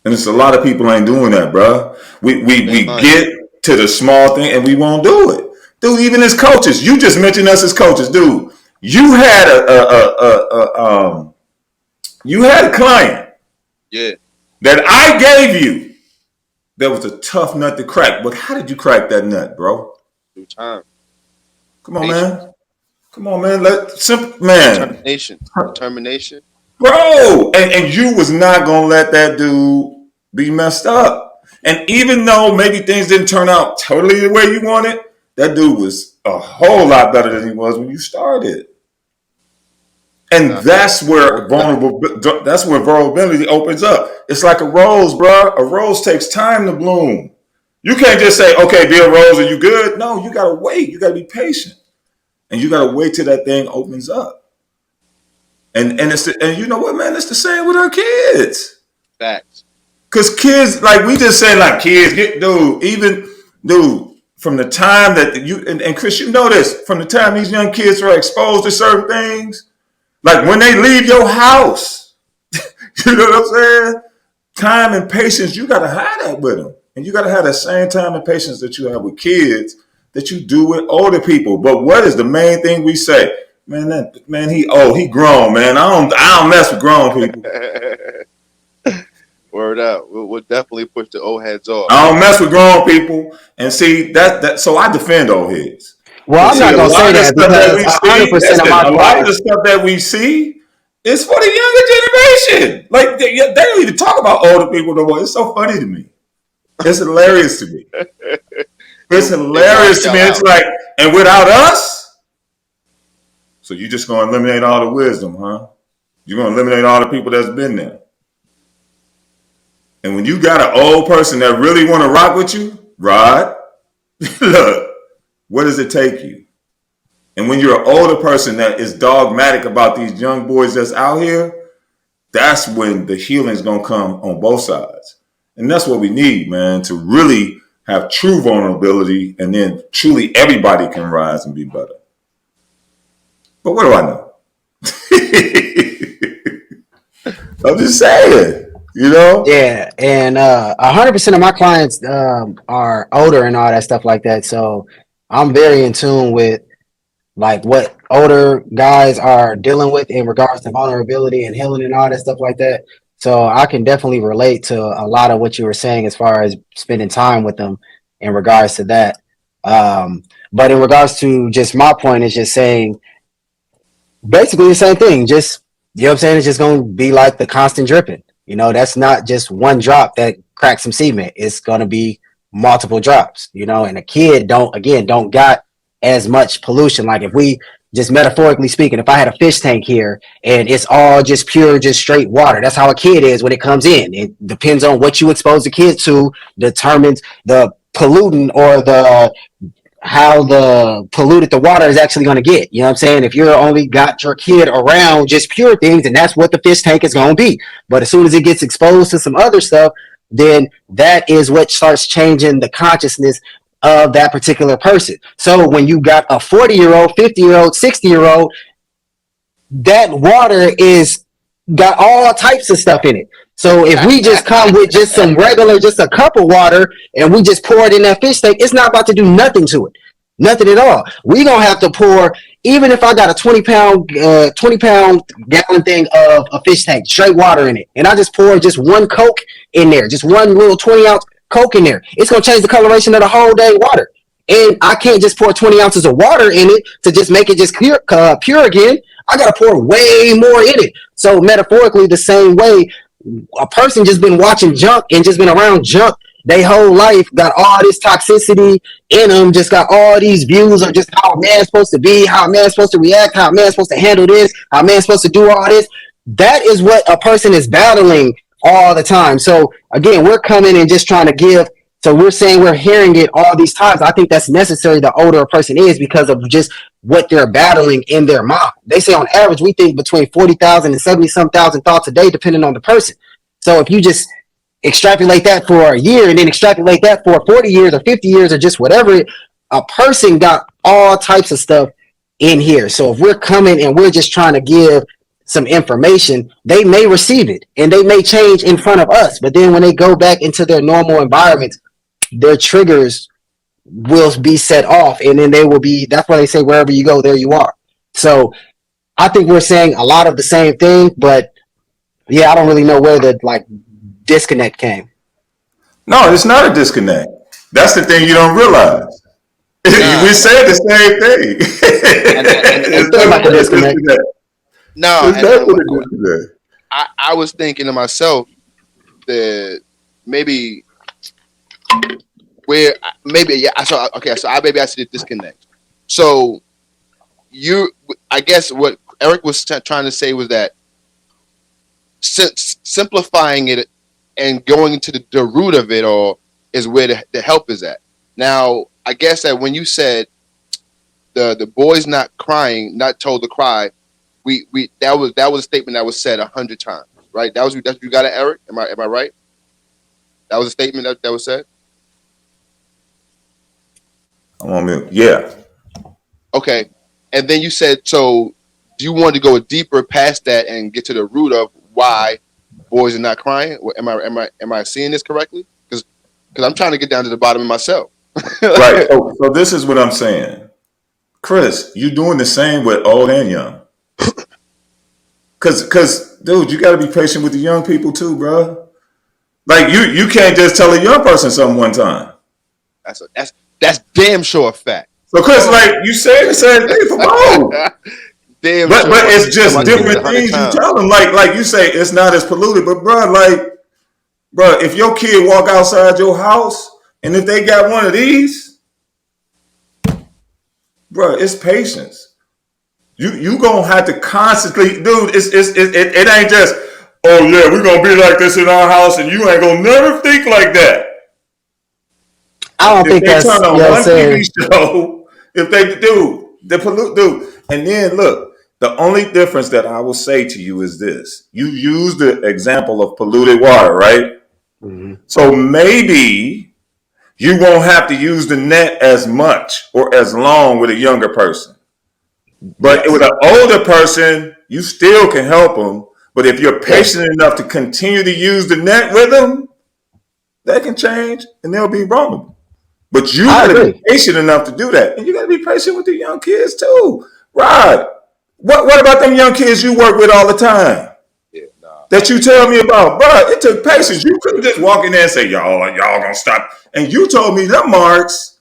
And it's a lot of people ain't doing that, bro. We get to the small thing and we won't do it, dude. Even as coaches, you just mentioned us as coaches, dude. You had a client, Yeah, that I gave you. That was a tough nut to crack. But how did you crack that nut, bro? through time. Come on, Patience. man. Come on, man. Determination. Bro. And you was not gonna let that dude be messed up. And even though maybe things didn't turn out totally the way you wanted, that dude was a whole lot better than he was when you started. And that's where vulnerability opens up. It's like a rose, bro. A rose takes time to bloom. You can't just say, "Okay, be a rose, and you good." No, you gotta wait. You gotta be patient, and you gotta wait till that thing opens up. And you know what, man? It's the same with our kids. Facts. Cause kids, like we just say, like kids get from the time that you and Chris, you know this, from the time these young kids are exposed to certain things. Like when they leave your house, you know what I'm saying? Time and patience, you got to have that with them. And you got to have the same time and patience that you have with kids that you do with older people. But what is the main thing we say? Man, he grown, man. I don't mess with grown people. Word up. We'll definitely push the old heads off. I don't mess with grown people. And see, that so I defend old heads. Well, I'm not going to say that because 100% of my a lot of the stuff that we see is for the younger generation. Like they don't even talk about older people no more. It's so funny to me. It's hilarious to me. It's hilarious to me. It's like, and without us, so you're just going to eliminate all the wisdom, huh? You're going to eliminate all the people that's been there. And when you got an old person that really want to rock with you, Rod, look. What does it take you? And when you're an older person that is dogmatic about these young boys that's out here, that's when the healing's going to come on both sides. And that's what we need, man, to really have true vulnerability, and then truly everybody can rise and be better. But what do I know? I'm just saying. You know? Yeah, and 100% of my clients are older and all that stuff like that. So I'm very in tune with like what older guys are dealing with in regards to vulnerability and healing and all that stuff like that. So I can definitely relate to a lot of what you were saying as far as spending time with them in regards to that. But in regards to just my point is just saying basically the same thing. Just, you know what I'm saying? It's just going to be like the constant dripping. You know, that's not just one drop that cracks some cement. It's going to be multiple drops, you know, and a kid don't got as much pollution. Like if we just metaphorically speaking, if I had a fish tank here and it's all just pure, just straight water, that's how a kid is when it comes in. It depends on what you expose the kid to, determines the pollutant or how the polluted the water is actually going to get. You know what I'm saying? If you're only got your kid around just pure things, and that's what the fish tank is going to be. But as soon as it gets exposed to some other stuff, then that is what starts changing the consciousness of that particular person. So when you got a 40-year-old, 50-year-old, 60-year-old, that water is got all types of stuff in it. So if we just come with just some regular, just a cup of water, and we just pour it in that fish tank, it's not about to do nothing to it. Nothing at all. We gonna have to pour, even if I got a 20-pound gallon thing of a fish tank, straight water in it, and I just pour just one Coke in there, just one little 20-ounce Coke in there, it's gonna change the coloration of the whole dang water. And I can't just pour 20 ounces of water in it to just make it just pure again. I gotta pour way more in it. So metaphorically, the same way, a person just been watching junk and just been around junk they whole life, got all this toxicity in them, just got all these views of just how a man's supposed to be, how a man's supposed to react, how a man's supposed to handle this, how a man's supposed to do all this. That is what a person is battling all the time. So again, we're coming and just trying to give. So we're saying we're hearing it all these times. I think that's necessary the older a person is because of just what they're battling in their mind. They say on average, we think between 40,000 and 70-some thousand thoughts a day, depending on the person. So if you just extrapolate that for a year and then extrapolate that for 40 years or 50 years or just whatever, a person got all types of stuff in here. So if we're coming and we're just trying to give some information, they may receive it and they may change in front of us. But then when they go back into their normal environment, their triggers will be set off, and then they will be. That's why they say wherever you go, there you are. So I think we're saying a lot of the same thing, but yeah, I don't really know where the like disconnect came. No, it's not a disconnect. That's the thing you don't realize. Nah, We said the same thing. and It's Feel like a definitely a disconnect. disconnect. no, It's definitely a disconnect. I was thinking to myself that maybe where maybe yeah. So okay, so I maybe I see the disconnect. So you, I guess what Eric was trying to say was that simplifying it and going to the root of it all is where the help is at. Now, I guess that when you said the boy's not crying, not told to cry, we that was a statement that was said 100 times, right? That's what you got it, Eric. Am I right? That was a statement that was said. I'm on mute. Yeah. Okay, and then you said so. Do you want to go deeper past that and get to the root of why boys are not crying? Am I seeing this correctly? Because I'm trying to get down to the bottom of myself. Right. So this is what I'm saying. Chris, you doing the same with old and young. Cause dude, you gotta be patient with the young people too, bro. Like you can't just tell a young person something one time. That's damn sure a fact. So Chris, like you say the same thing for both. Damn But sure. but it's Tell just my kids different 100 things you times. tell them. Like you say, it's not as polluted. But bro, if your kid walk outside your house and if they got one of these, bro, it's patience. You gonna have to constantly, dude. It ain't just, oh yeah, we're gonna be like this in our house, and you ain't gonna never think like that. I don't If think they that's turn on you know what I'm one TV saying. show, if they do, the pollute do. And then look, the only difference that I will say to you is this. You use the example of polluted water, right? Mm-hmm. So maybe you won't have to use the net as much or as long with a younger person. But with Yes. an older person, you still can help them. But if you're Yeah. patient enough to continue to use the net with them, they can change and they'll be vulnerable. But you I got to be agree. patient enough to do that. And you got to be patient with the young kids too. Rod, what about them young kids you work with all the time Yeah, nah. that you tell me about? Bro, it took Yeah, patience. You couldn't just walk in there and say, y'all gonna stop. And you told me them marks.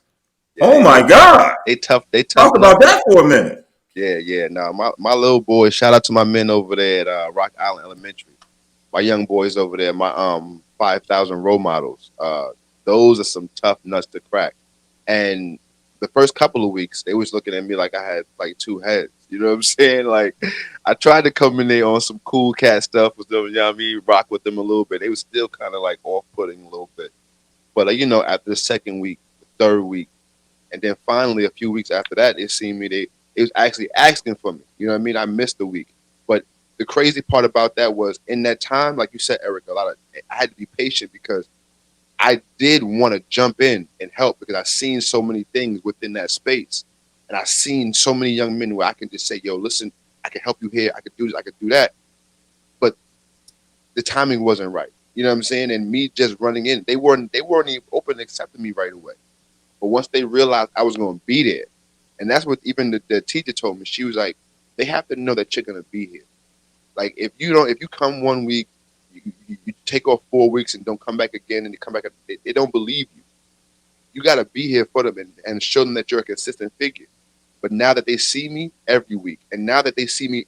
yeah. Oh my God. They tough. They tough Talk love. about that for a minute. Yeah, yeah. Nah, my little boy. Shout out to my men over there at Rock Island Elementary. My young boys over there. My 5,000 role models. Those are some tough nuts to crack. And the first couple of weeks, they was looking at me like I had like two heads. You know what I'm saying? Like I tried to come in there on some cool cat stuff with them. You know what I mean? Rock with them a little bit. They was still kind of like off-putting a little bit. But after the second week, the third week, and then finally a few weeks after that, they seen me. They was actually asking for me. You know what I mean? I missed a week. But the crazy part about that was in that time, like you said, Eric, I had to be patient because I did want to jump in and help because I seen so many things within that space. And I seen so many young men where I can just say, yo, listen, I can help you here, I could do this, I could do that. But the timing wasn't right. You know what I'm saying? And me just running in, they weren't even open to accepting me right away. But once they realized I was gonna be there, and that's what even the teacher told me, she was like, they have to know that you're gonna be here. Like if you come one week, you take off 4 weeks and don't come back again, and you come back, they don't believe you. You got to be here for them and show them that you're a consistent figure. But now that they see me every week, and now that they see me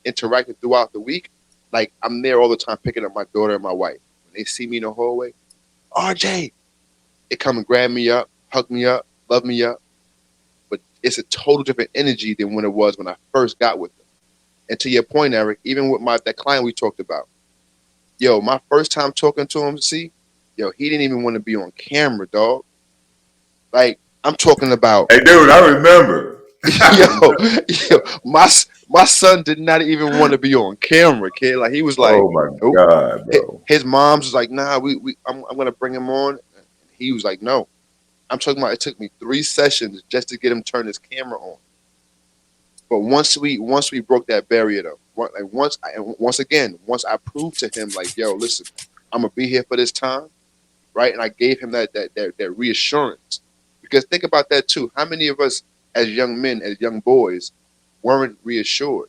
interacting throughout the week, like I'm there all the time picking up my daughter and my wife. When they see me in the hallway, RJ, they come and grab me up, hug me up, love me up. But it's a total different energy than when it was when I first got with them. And to your point, Eric, even with that client we talked about, yo, my first time talking to him, he didn't even want to be on camera, dog. Like I'm talking about, Hey, dude, I remember. my son did not even want to be on camera, kid. Like he was like, Oh my nope. God, bro. His mom's was like, nah, I'm gonna bring him on. He was like, no. I'm talking about it took me 3 sessions just to get him to turn his camera on. But once we broke that barrier though, once I proved to him like, yo, listen, I'm gonna be here for this time, right? And I gave him that reassurance, because think about that too. How many of us as young men, as young boys, weren't reassured,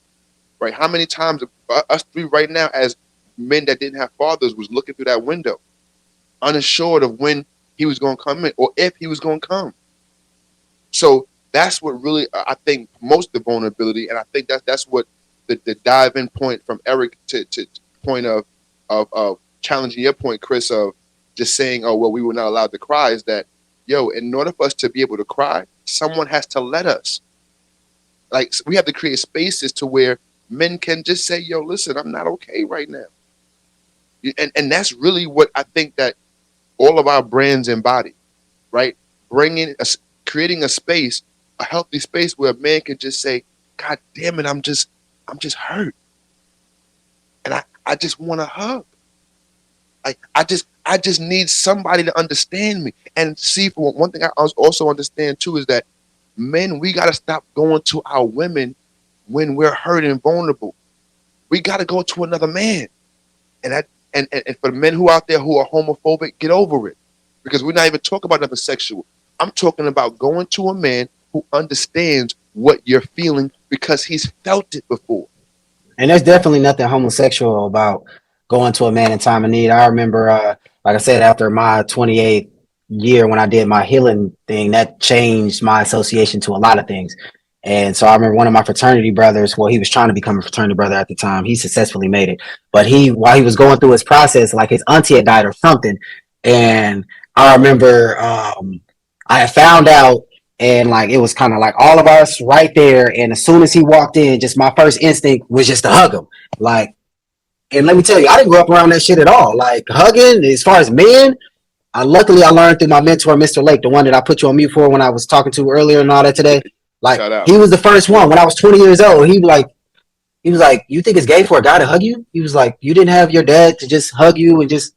right? How many times us three right now as men that didn't have fathers was looking through that window, unassured of when he was gonna come in or if he was gonna come. So that's what really I think most the vulnerability, and I think that's what the dive in point from Eric to point of challenging your point, Chris, of just saying, oh well, we were not allowed to cry, is that, yo, in order for us to be able to cry, someone has to let us. Like, we have to create spaces to where men can just say, yo, listen, I'm not okay right now. And that's really what I think that all of our brands embody, right? Creating a space, a healthy space where a man can just say, God damn it, I'm just hurt. And I just want a hug. Like, I just need somebody to understand me. And see, for one thing I also understand too is that men, we got to stop going to our women when we're hurt and vulnerable. We got to go to another man. And for the men who out there who are homophobic, get over it. Because we're not even talking about nothing sexual. I'm talking about going to a man who understands what you're feeling because he's felt it before. And there's definitely nothing homosexual about going to a man in time of need. I remember, like I said, after my 28th year when I did my healing thing, that changed my association to a lot of things. And so I remember one of my fraternity brothers, well, he was trying to become a fraternity brother at the time. He successfully made it. But while he was going through his process, like his auntie had died or something. And I remember I had found out, and like it was kind of like all of us right there. And as soon as he walked in, just my first instinct was just to hug him. Like, and let me tell you, I didn't grow up around that shit at all. Like, hugging, as far as men, luckily I learned through my mentor, Mr. Lake, the one that I put you on mute for when I was talking to earlier and all that today. Like, he was the first one. When I was 20 years old, he was like, you think it's gay for a guy to hug you? He was like, you didn't have your dad to just hug you and just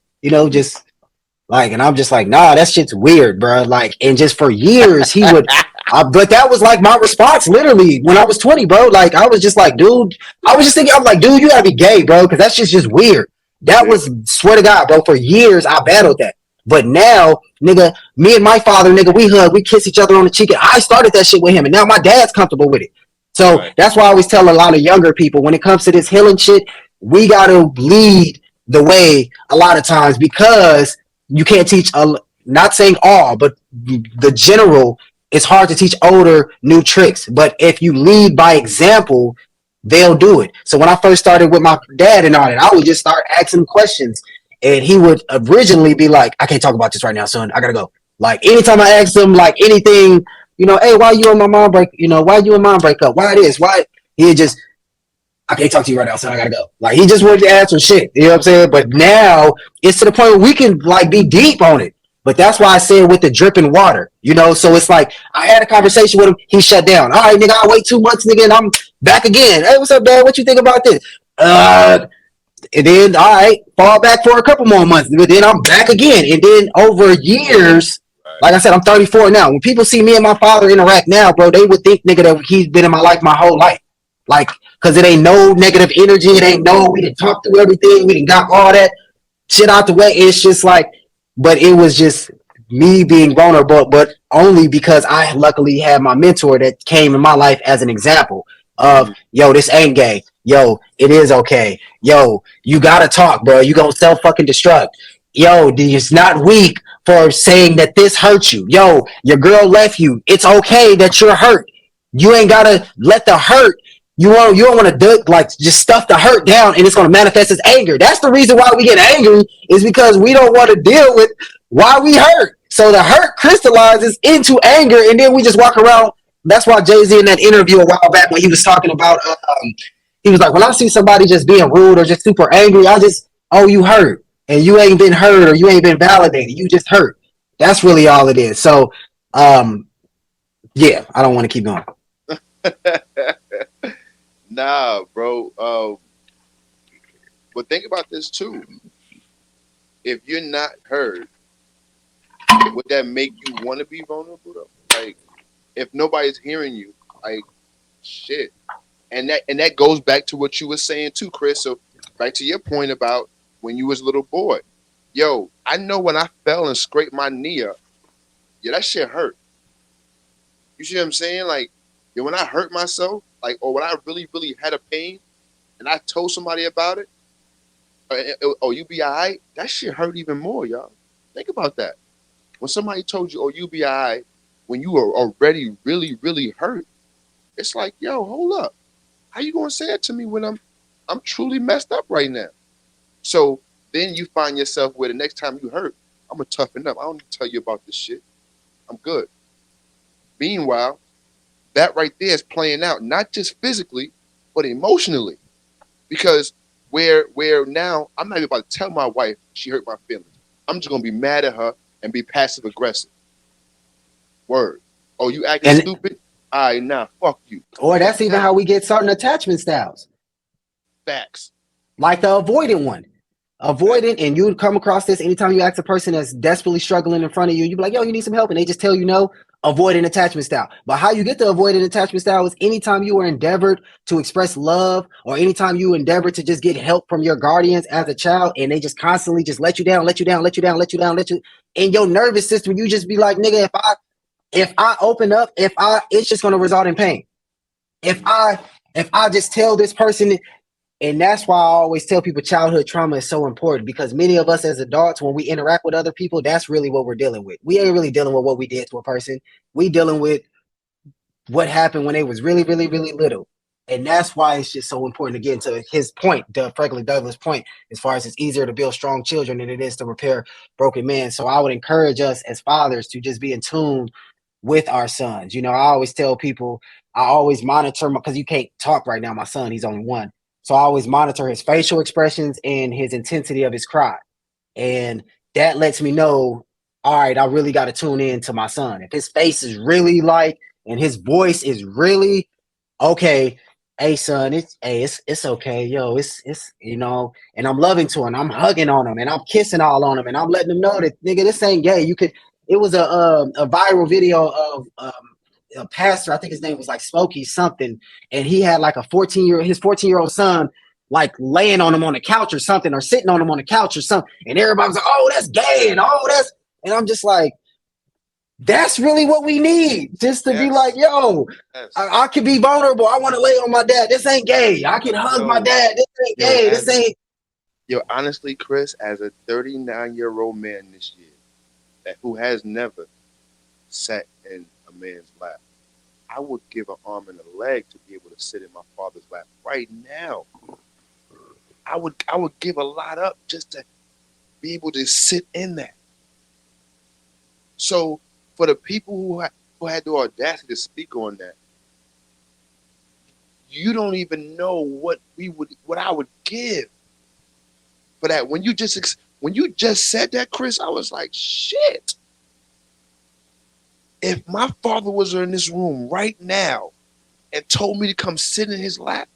like, and I'm just like, nah, that shit's weird, bro. Like, and just for years he would, but that was like my response literally when I was 20, bro. Like, I was just like, dude, I was just thinking, I'm like, dude, you gotta be gay, bro, because that's just weird. That was, swear to God, bro, for years I battled that. But now, nigga, me and my father, nigga, we hug, we kiss each other on the cheek, and I started that shit with him, and now my dad's comfortable with it. So that's why I always tell a lot of younger people, when it comes to this healing shit, we gotta lead the way a lot of times, because you can't teach, not saying all, but the general, it's hard to teach older new tricks. But if you lead by example, they'll do it. So when I first started with my dad and all that, I would just start asking him questions. And he would originally be like, I can't talk about this right now, son. I gotta go. Like, anytime I asked him, like, anything, hey, why you and my mom break, why you and mom break up? Why this? Why? He just, I can't talk to you right now, son. I gotta go. Like, he just wanted to answer shit. You know what I'm saying? But now it's to the point where we can, like, be deep on it. But that's why I said with the dripping water, so it's like, I had a conversation with him. He shut down. All right, nigga, I'll wait 2 months, nigga, and I'm back again. Hey, what's up, Dad? What you think about this? And then, all right, fall back for a couple more months. But then I'm back again. And then over years, like I said, I'm 34 now. When people see me and my father interact now, bro, they would think, nigga, that he's been in my life my whole life. Like, because it ain't no negative energy. It ain't we didn't talk through everything. We didn't got all that shit out the way. It's just like, but it was just me being vulnerable, but only because I luckily had my mentor that came in my life as an example of, yo, this ain't gay. Yo, it is okay. Yo, you gotta talk, bro. You gonna self fucking destruct. Yo, it's not weak for saying that this hurts you. Yo, your girl left you. It's okay that you're hurt. You ain't gotta let the hurt. You don't want to just stuff the hurt down, and it's gonna manifest as anger. That's the reason why we get angry, is because we don't want to deal with why we hurt. So the hurt crystallizes into anger, and then we just walk around. That's why Jay-Z in that interview a while back when he was talking about, he was like, when I see somebody just being rude or just super angry, you hurt. And you ain't been hurt, or you ain't been validated. You just hurt. That's really all it is. So, yeah, I don't want to keep going. Nah, bro. But think about this too. If you're not heard, would that make you want to be vulnerable though? Like, if nobody's hearing you, like, shit. And that goes back to what you were saying too, Chris. So back to your point about when you was a little boy. Yo, I know when I fell and scraped my knee up, yeah, that shit hurt. You see what I'm saying? Like, yo, when I hurt myself, like, or when I really, really had a pain, and I told somebody about it, oh, you be all right, that shit hurt even more, y'all. Think about that. When somebody told you, oh, you be all right, when you were already really, really hurt, it's like, yo, hold up. How you gonna say it to me when I'm truly messed up right now? So then you find yourself where the next time you hurt, I'm gonna toughen up. I don't need to tell you about this shit. I'm good. Meanwhile, that right there is playing out not just physically, but emotionally. Because where now I'm not even about to tell my wife she hurt my feelings. I'm just gonna be mad at her and be passive aggressive. Word. Oh, you acting stupid? All right, nah, fuck you. Or that's even how we get certain attachment styles. Facts. Like the avoidant one. Avoidant, and you would come across this anytime you ask a person that's desperately struggling in front of you, you'd be like, yo, you need some help, and they just tell you no. Avoidant attachment style. But how you get the avoidant attachment style is anytime you are endeavored to express love, or anytime you endeavor to just get help from your guardians as a child, and they just constantly just let you down, in your nervous system, you just be like, nigga, if I open up, it's just gonna result in pain. If I just tell this person. And that's why I always tell people childhood trauma is so important, because many of us as adults, when we interact with other people, that's really what we're dealing with. We ain't really dealing with what we did to a person. We dealing with what happened when they was really, really, really little. And that's why it's just so important to get into his point, Frederick Douglass' point, as far as it's easier to build strong children than it is to repair broken men. So I would encourage us as fathers to just be in tune with our sons. You know, I always tell people, I always monitor because you can't talk right now. My son, he's only one. So I always monitor his facial expressions and his intensity of his cry. And that lets me know, all right, I really got to tune in to my son. If his face is really like, and his voice is really, okay, hey son, it's okay. Yo, it's you know, and I'm loving to him. I'm hugging on him and I'm kissing all on him. And I'm letting him know that, nigga, this ain't gay. It was a viral video of, a pastor, I think his name was like Smokey something, and he had like his 14-year-old son like laying on him on the couch or something, or sitting on him on the couch or something, and everybody was like, oh, that's gay, and and I'm just like, that's really what we need, just to be like, yo, I can be vulnerable. I want to lay on my dad. This ain't gay. I can hug my dad. This ain't gay. This ain't. Yo, honestly, Chris, as a 39-year-old man this year, who has never sat in a man's lap, I would give an arm and a leg to be able to sit in my father's lap right now. I would give a lot up just to be able to sit in that. So for the people who had the audacity to speak on that, you don't even know what I would give for that. When you just said that, Chris, I was like, shit. If my father was in this room right now and told me to come sit in his lap,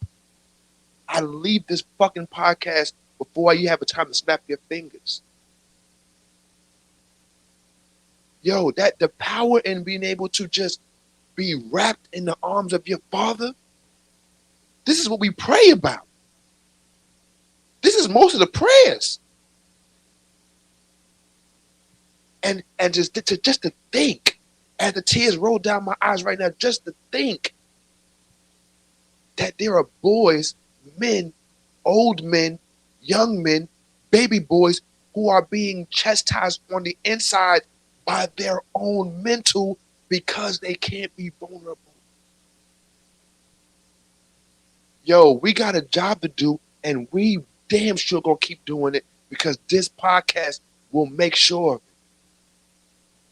I'd leave this fucking podcast before you have a time to snap your fingers. Yo, the power in being able to just be wrapped in the arms of your father, this is what we pray about. This is most of the prayers. And just to think, as the tears roll down my eyes right now, just to think that there are boys, men, old men, young men, baby boys who are being chastised on the inside by their own mental because they can't be vulnerable. Yo, we got a job to do, and we damn sure gonna keep doing it, because this podcast will make sure of it.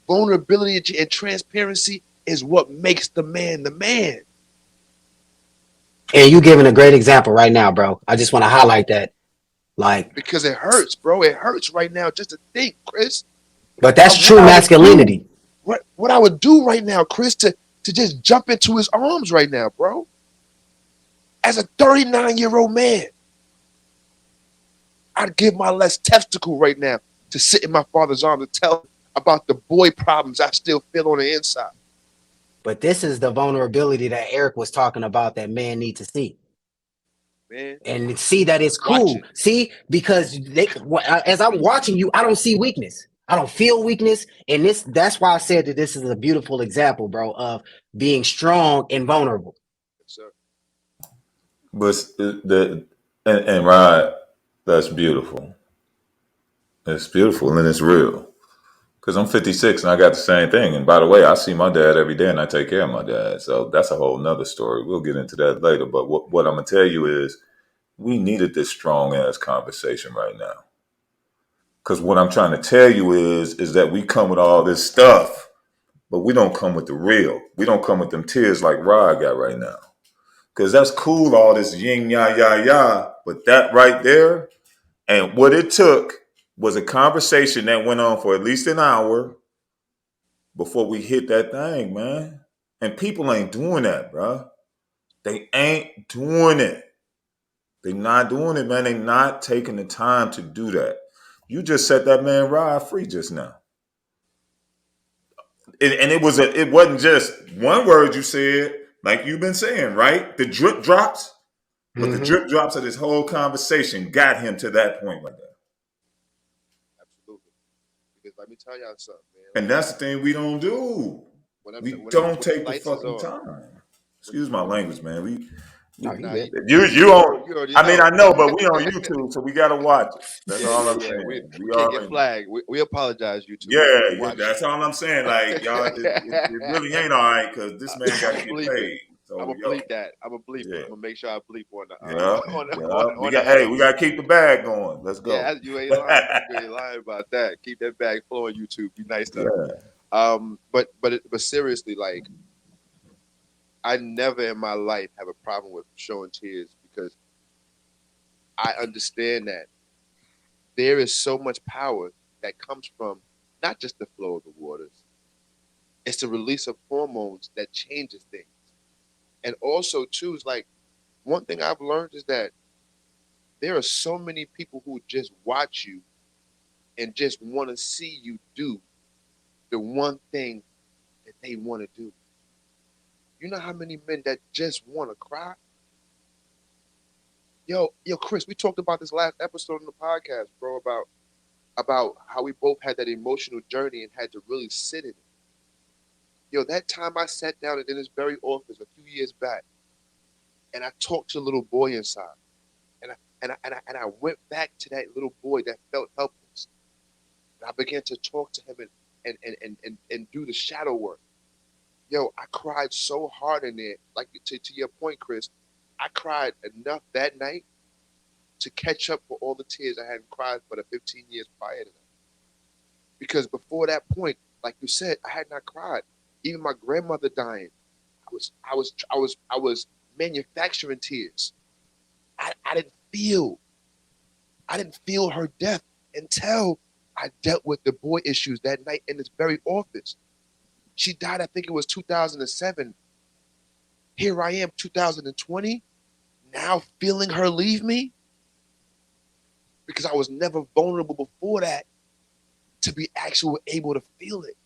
Vulnerability and transparency is what makes the man the man. And you giving a great example right now, bro. I just want to highlight that. Like, because it hurts, bro. It hurts right now just to think, Chris. But that's true masculinity. What I would do right now, Chris, to just jump into his arms right now, bro. As a 39-year-old man, I'd give my less testicle right now to sit in my father's arms and tell him about the boy problems I still feel on the inside. But this is the vulnerability that Eric was talking about that men need to see. Man, And see that it's watch cool. it. See, because as I'm watching you, I don't see weakness. I don't feel weakness. And that's why I said that this is a beautiful example, bro, of being strong and vulnerable. Yes, sir. But and Rod, that's beautiful. It's beautiful and it's real. Because I'm 56 and I got the same thing. And by the way, I see my dad every day and I take care of my dad. So that's a whole nother story. We'll get into that later. But what I'm going to tell you is we needed this strong ass conversation right now. Because what I'm trying to tell you is that we come with all this stuff, but we don't come with the real. We don't come with them tears like Rod got right now. Because that's cool, all this yin, ya. But that right there, and what it took was a conversation that went on for at least an hour before we hit that thing, man. And people ain't doing that, bro. They ain't doing it. They not doing it, man. They not taking the time to do that. You just set that man Rod free just now. And it wasn't just one word you said, like you've been saying, right? The drip drops, but the drip drops of this whole conversation got him to that point right there. Absolutely. Because let me tell y'all something, man. And that's the thing we don't do. We When don't the take the lights is fucking on, time. Excuse my language, man. No, you nah, good. You on? you already I mean, know. I know, but we on YouTube, so we gotta watch it. That's all I'm Yeah. saying. We We can't all get in. flagged. We apologize, YouTube. Yeah, We watch that's all I'm saying. Like y'all, it really ain't all right because this man got I'm to gonna get bleep it. paid. I'm So gonna yo, bleep that. I'm gonna bleep it. yeah, I'm gonna make sure I bleep on the yeah, on the yeah. on the We edits. gotta keep the bag going. Let's Yeah, go. you ain't lying. You ain't lying about that. Keep that bag flowing, YouTube. Be nice to Yeah. but seriously, like I never in my life have a problem with showing tears because I understand that there is so much power that comes from not just the flow of the waters. It's the release of hormones that changes things. And also too is like one thing I've learned is that there are so many people who just watch you and just want to see you do the one thing that they want to do. You know how many men that just want to cry? Yo, Chris, we talked about this last episode on the podcast, bro, about how we both had that emotional journey and had to really sit in it. Yo, that time I sat down in this very office a few years back, and I talked to a little boy inside, and I went back to that little boy that felt helpless, and I began to talk to him and do the shadow work. Yo, I cried so hard in there. Like to your point, Chris, I cried enough that night to catch up for all the tears I hadn't cried for the 15 years prior to that. Because before that point, like you said, I had not cried. Even my grandmother dying, I was manufacturing tears. I didn't feel I didn't feel her death until I dealt with the boy issues that night in this very office. She died, I think it was 2007. Here I am, 2020, now feeling her leave me because I was never vulnerable before that to be actually able to feel it.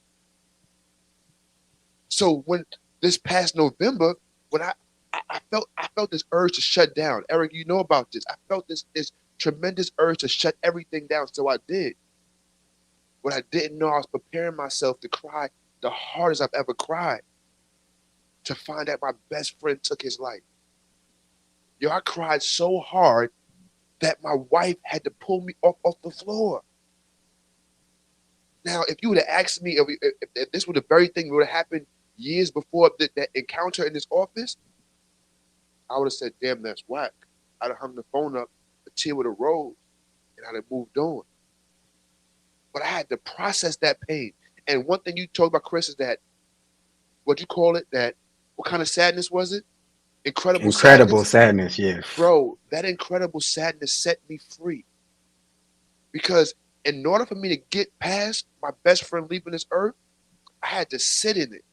So when this past November, when I felt this urge to shut down. Eric, you know about this. I felt this tremendous urge to shut everything down. So I did. What I didn't know, I was preparing myself to cry the hardest I've ever cried to find out my best friend took his life. Yo, I cried so hard that my wife had to pull me off the floor. Now, if you would have asked me if this was the very thing that would have happened years before that encounter in this office, I would have said, damn, that's whack. I'd have hung the phone up, a tear would have rolled, and I'd have moved on. But I had to process that pain. And one thing you talked about, Chris, is that, what you call it, that, what kind of sadness was it? Incredible Incredible sadness? sadness, yeah. Bro, that incredible sadness set me free. Because in order for me to get past my best friend leaving this earth, I had to sit in it.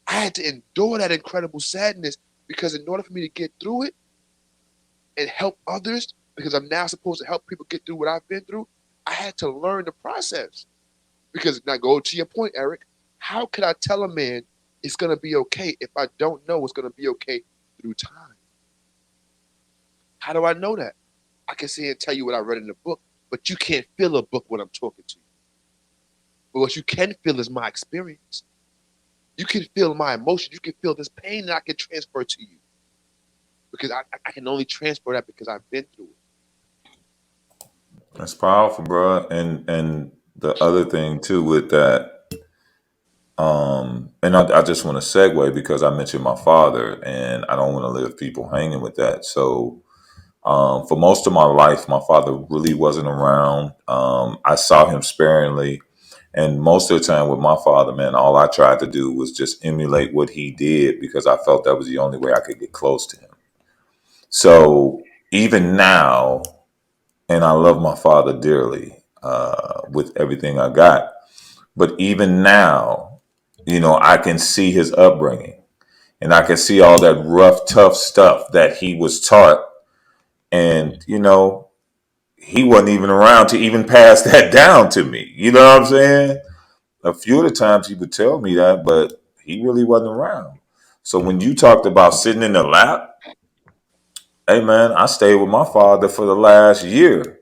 I had to endure that incredible sadness because in order for me to get through it and help others, because I'm now supposed to help people get through what I've been through, I had to learn the process. Because now go to your point, Eric. How could I tell a man It's gonna be okay. If I don't know, it's gonna be okay through time. How do I know that? I can say and tell you what I read in the book, but you can't feel a book when I'm talking to you. But what you can feel is my experience. You can feel my emotion. You can feel this pain that I can transfer to you. Because I can only transfer that because I've been through it. That's powerful, bro. And the other thing too with that, and I just want to segue because I mentioned my father, and I don't want to leave people hanging with that. So, for most of my life, my father really wasn't around. I saw him sparingly, and most of the time with my father, man, all I tried to do was just emulate what he did because I felt that was the only way I could get close to him. So even now, and I love my father dearly with everything I got. But even now, I can see his upbringing and I can see all that rough, tough stuff that he was taught. And, he wasn't even around to even pass that down to me. You know what I'm saying? A few of the times he would tell me that, but he really wasn't around. So when you talked about sitting in the lap, hey man, I stayed with my father for the last year.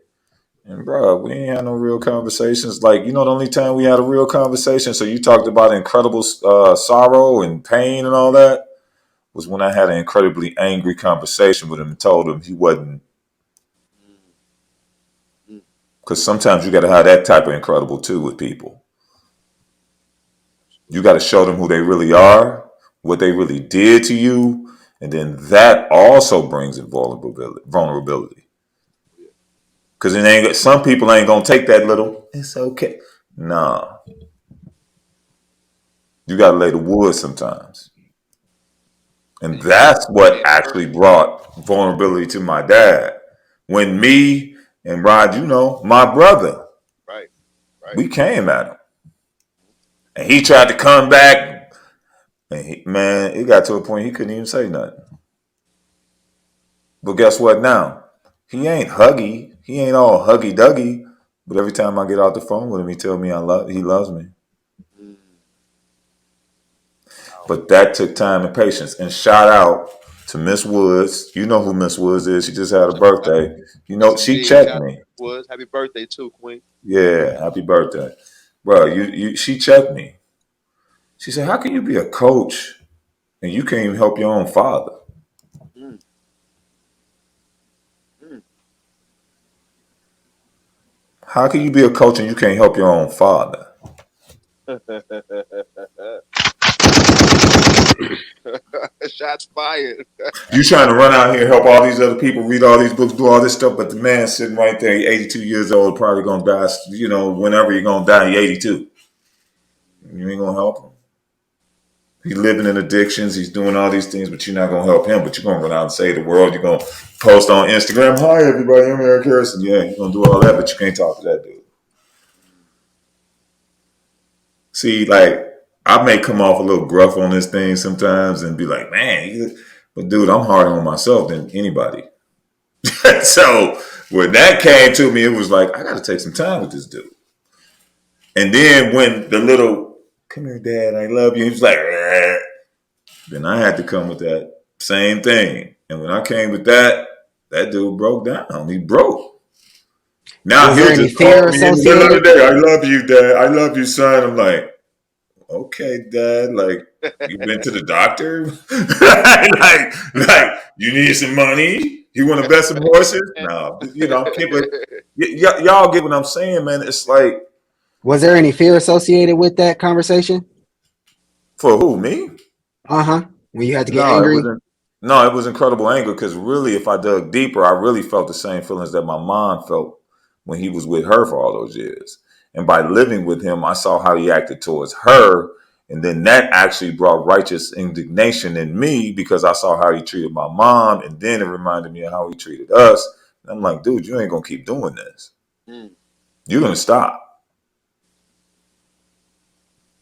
And bro, we ain't had no real conversations. Like, the only time we had a real conversation, so you talked about incredible sorrow and pain and all that, was when I had an incredibly angry conversation with him and told him he wasn't. Because sometimes you got to have that type of incredible too with people. You got to show them who they really are, what they really did to you, and then that also brings in vulnerability. Because some people ain't gonna take that little. It's okay. Nah, you got to lay the wood sometimes. And And you that's what can't hurt. actually brought vulnerability to my dad. When me and Rod, my brother, Right, right. we came at him. And he tried to come back. And man, it got to a point he couldn't even say nothing. But guess what now? He ain't huggy. He ain't all huggy duggy. But every time I get off the phone with him, he tell me he loves me. Mm, wow. But that took time and patience. And shout out to Miss Woods. You know who Miss Woods is. She just had a Shout out. birthday. Yes, She indeed. checked Shout out me. to Woods. Happy birthday too, Queen. Yeah, happy birthday. Bro, she checked me. She said, how can you be a coach and you can't even help your own father? Mm, mm. How can you be a coach and you can't help your own father? Shots fired. You trying to run out here and help all these other people, read all these books, do all this stuff, but the man sitting right there, 82 years old, probably gonna die, whenever you're gonna die, you're 82. You ain't gonna help him. He's living in addictions. He's doing all these things, but you're not gonna help him. But you're gonna run out and save the world. You're gonna post on Instagram, "Hi everybody, I'm Eric Harrison." Yeah, you're gonna do all that, but you can't talk to that dude. See, like I may come off a little gruff on this thing sometimes and be like, "Man," but dude, I'm harder on myself than anybody. So when that came to me, it was like I got to take some time with this dude. And then when the little "Come here, Dad, I love you," he was like, "Eh." Then I had to come with that same thing. And when I came with that, that dude broke down. He broke. Now Was there he'll any just call fear me in the middle of the associated? day. "I love you, Dad. I love you, son." I'm like, "Okay, Dad. Like, you been to the doctor? like, you need some money? You want to bet some horses?" No, I'm keeping. Y'all get what I'm saying, man. It's like, Was there any fear associated with that conversation? for who, me? Uh-huh. When you had to get No, it angry? wasn't. No, it was incredible anger because really, if I dug deeper, I really felt the same feelings that my mom felt when he was with her for all those years. And by living with him, I saw how he acted towards her. And then that actually brought righteous indignation in me because I saw how he treated my mom. And then it reminded me of how he treated us. And I'm like, dude, you ain't going to keep doing this. Mm. You're going to stop.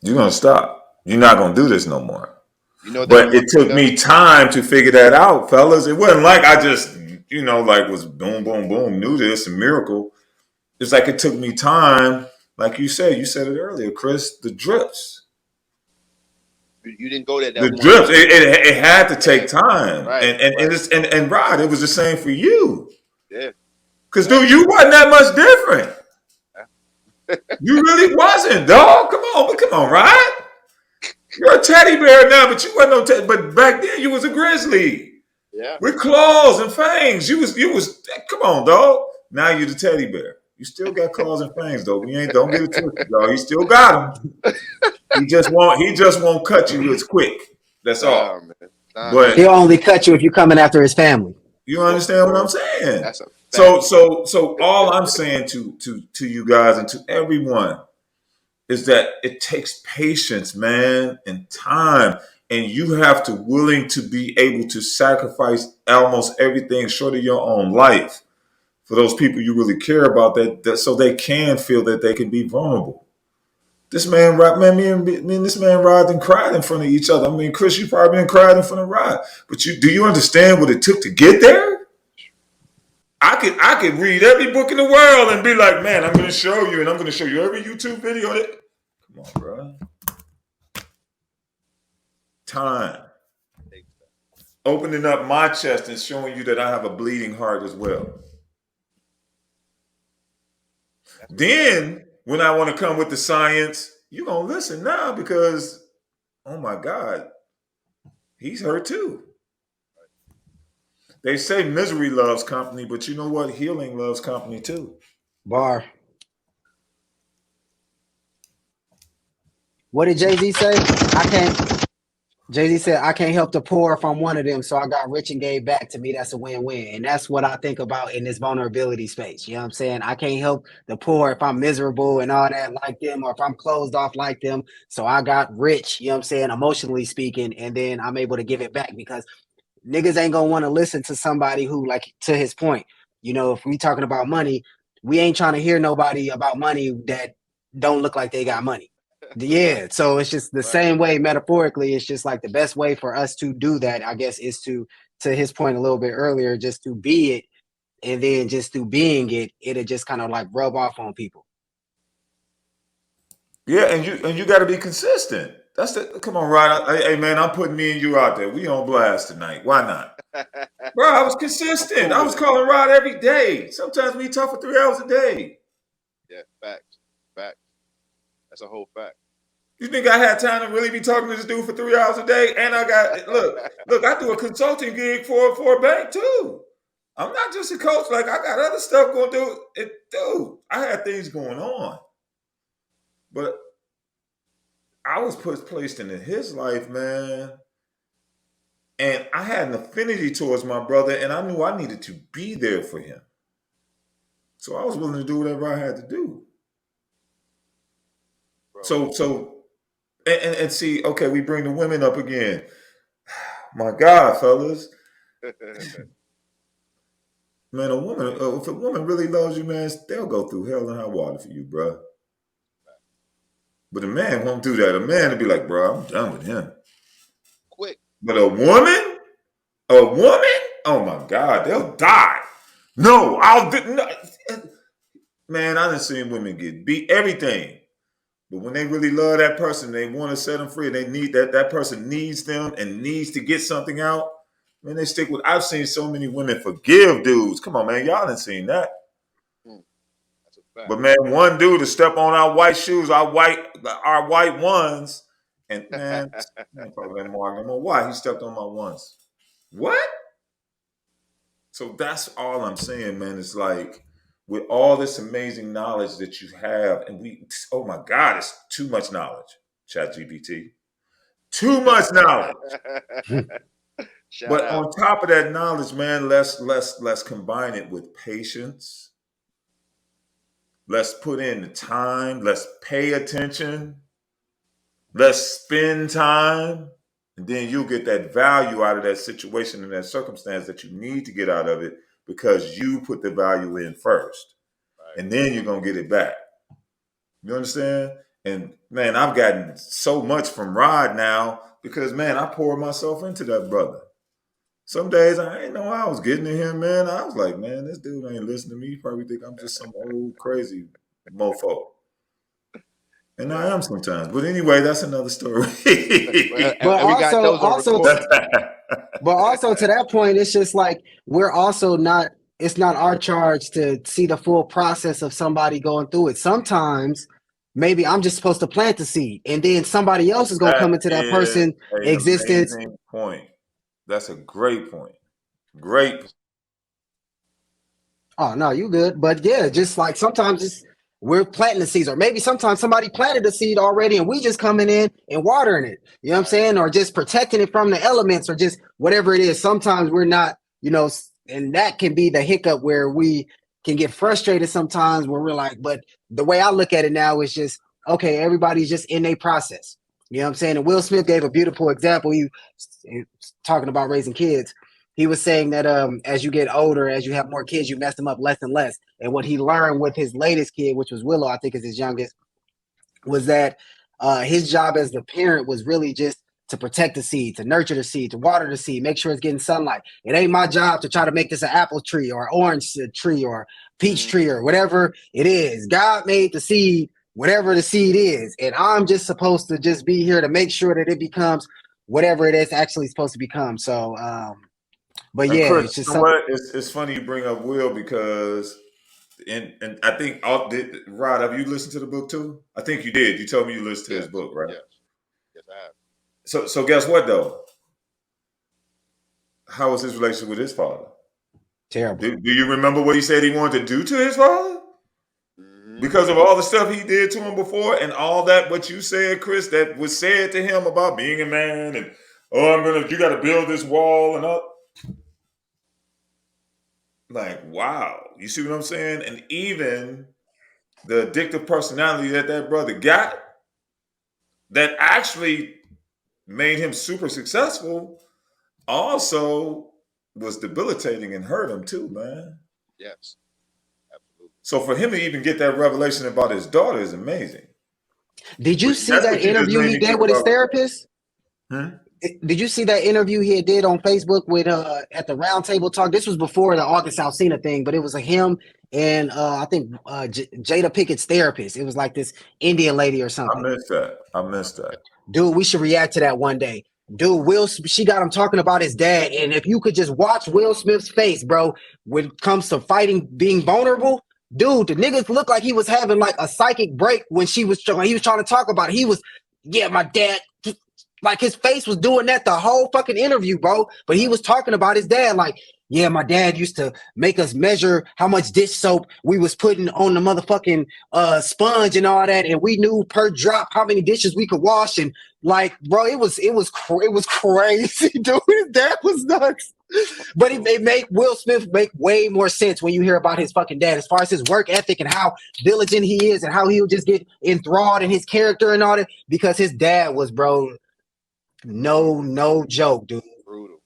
You're going to stop. You're not going to do this no more. You know what that But it reminds me took of? me time to figure that out, fellas. It wasn't like I just, like was boom, boom, boom, knew this, a miracle. It's like it took me time, like you said it earlier, Chris, the drips. You didn't go there that The one. drips, it had to take time, Right, and Rod, it was the same for you, yeah. because dude, you wasn't that much different. You really wasn't, dog. Come on, Rod. You're a teddy bear now, but you wasn't no teddy. But back then, you was a grizzly Yeah. with claws and fangs. You was. Come on, dog. Now you the teddy bear. You still got claws and fangs, though. Don't get it twisted, dog. You still got them. He just won't cut you as quick. That's all. Man. But He'll only cut you if you're coming after his family. you understand what I'm saying? That's a fact. So all I'm saying to you guys and to everyone is that it takes patience, man, and time. And you have to willing to be able to sacrifice almost everything short of your own life for those people you really care about, that so they can feel that they can be vulnerable. This man, me and this man Rod and cried in front of each other. I mean, Chris, you probably been cried in front of Rod, but do you understand what it took to get there? I could read every book in the world and be like, man, I'm going to show you, and I'm going to show you every YouTube video. Come on, bro. Time. Opening up my chest and showing you that I have a bleeding heart as well. Then, when I want to come with the science, you're going to listen now because, oh my God, he's hurt too. They say misery loves company, but you know what? Healing loves company too. Bar. What did Jay-Z say? Jay-Z said, I can't help the poor if I'm one of them, so I got rich and gave back. To me, that's a win-win. And that's what I think about in this vulnerability space. You know what I'm saying? I can't help the poor if I'm miserable and all that like them, or if I'm closed off like them. So I got rich, you know what I'm saying, emotionally speaking, and then I'm able to give it back because niggas ain't gonna want to listen to somebody who, like, to his point, you know, if we talking about money, we ain't trying to hear nobody about money that don't look like they got money. Yeah, so it's just the same way metaphorically. It's just like the best way for us to do that, I guess, is to his point a little bit earlier, just to be it, and then just through being it, it'll just kind of like rub off on people. Yeah, and you got to be consistent. Come on, Rod. Hey man, I'm putting me and you out there. We on blast tonight. Why not? Bro, I was consistent. I was calling Rod every day. Sometimes we talk for 3 hours a day. Yeah, facts. That's a whole fact. You think I had time to really be talking to this dude for 3 hours a day? And I got look, I do a consulting gig for a bank too. I'm not just a coach. Like, I got other stuff going to do. Dude, I had things going on. But I was placed into his life, man. And I had an affinity towards my brother, and I knew I needed to be there for him. So I was willing to do whatever I had to do. Bro. So and see, okay, we bring the women up again. My God, fellas. Man, if a woman really loves you, man, they'll go through hell and high water for you, bro. But a man won't do that. A man will be like, bro, I'm done with him. Quick. But a woman, oh my God, they'll die. No, man, I done seen women get beat, everything. But when they really love that person, they want to set them free, they need that person needs them and needs to get something out, man, they stick with. I've seen so many women forgive dudes. Come on, man, y'all done seen that. That's a fact. But man, one dude to step on our white shoes, our white ones, and man, I ain't probably anymore. No more. Why? He stepped on my ones. What? So that's all I'm saying, man. It's like, with all this amazing knowledge that you have, and oh my God, it's too much knowledge. ChatGPT. Too much knowledge. But on top of that knowledge, man, let's combine it with patience. Let's put in the time. Let's pay attention. Let's spend time. And then you'll get that value out of that situation and that circumstance that you need to get out of it because you put the value in first. Right. And then you're going to get it back. You understand? And man, I've gotten so much from Rod now because, man, I poured myself into that brother. Some days I ain't know I was getting to him, man. I was like, man, this dude ain't listening to me. He probably think I'm just some old crazy mofo. And I am sometimes. But anyway, that's another story. But And we got those on also record. But also to that point, it's just like we're also not. It's not our charge to see the full process of somebody going through it. Sometimes, maybe I'm just supposed to plant the seed, and then somebody else is gonna That come into that is person' an existence. amazing point. That's a great point. Great. Oh no, you good? But yeah, just like sometimes it's we're planting the seeds, or maybe sometimes somebody planted the seed already, and we just coming in and watering it. You know what I'm saying? Or just protecting it from the elements, or just whatever it is. Sometimes we're not, and that can be the hiccup where we can get frustrated sometimes. Where we're like, but the way I look at it now is just okay. Everybody's just in a process. You know what I'm saying? And Will Smith gave a beautiful example. He talking about raising kids. He was saying that as you get older, as you have more kids, you mess them up less and less. And what he learned with his latest kid, which was Willow, I think is his youngest, was that his job as the parent was really just to protect the seed, to nurture the seed, to water the seed, make sure it's getting sunlight. It ain't my job to try to make this an apple tree or orange tree or peach tree or whatever it is. God made the seed, whatever the seed is, and I'm just supposed to just be here to make sure that it becomes whatever it is actually supposed to become. So, but And yeah, Chris, it's just you know something. what? It's funny you bring up Will because, and I think Rod, have you listened to the book too? I think you did. You told me you listened to his Yes, book, right? yes, yes, I have. So guess what though? How was his relationship with his father? Terrible. Do you remember what he said he wanted to do to his father? Hmm. Because of all the stuff he did to him before and all that what you said, Chris, that was said to him about being a man and you gotta build this wall and up. Like, wow. You see what I'm saying? And even the addictive personality that brother got that actually made him super successful also was debilitating and hurt him too, man. Yes, absolutely. So for him to even get that revelation about his daughter is amazing. Did you But see that's that what you just interview made he me did think with his about. therapist? Hmm? Did you see that interview he did on Facebook with at the round table talk? This was before the August Alsina thing, but it was a him and I think Jada Pickett's therapist. It was like this Indian lady or I something. missed that. I missed that. Dude, we should react to that one day. Dude, she got him talking about his dad, and if you could just watch Will Smith's face, bro, when it comes to fighting, being vulnerable, dude, the niggas looked like he was having like a psychic break when he was trying to talk about it. He was, yeah, my dad, like his face was doing that the whole fucking interview, bro. But he was talking about his dad, like, yeah, my dad used to make us measure how much dish soap we was putting on the motherfucking sponge and all that, and we knew per drop how many dishes we could wash. And like, bro, it was crazy, dude. That was nuts. But it made Will Smith make way more sense when you hear about his fucking dad, as far as his work ethic and how diligent he is, and how he'll just get enthralled in his character and all that. Because his dad was, bro, no joke, dude. Brutal.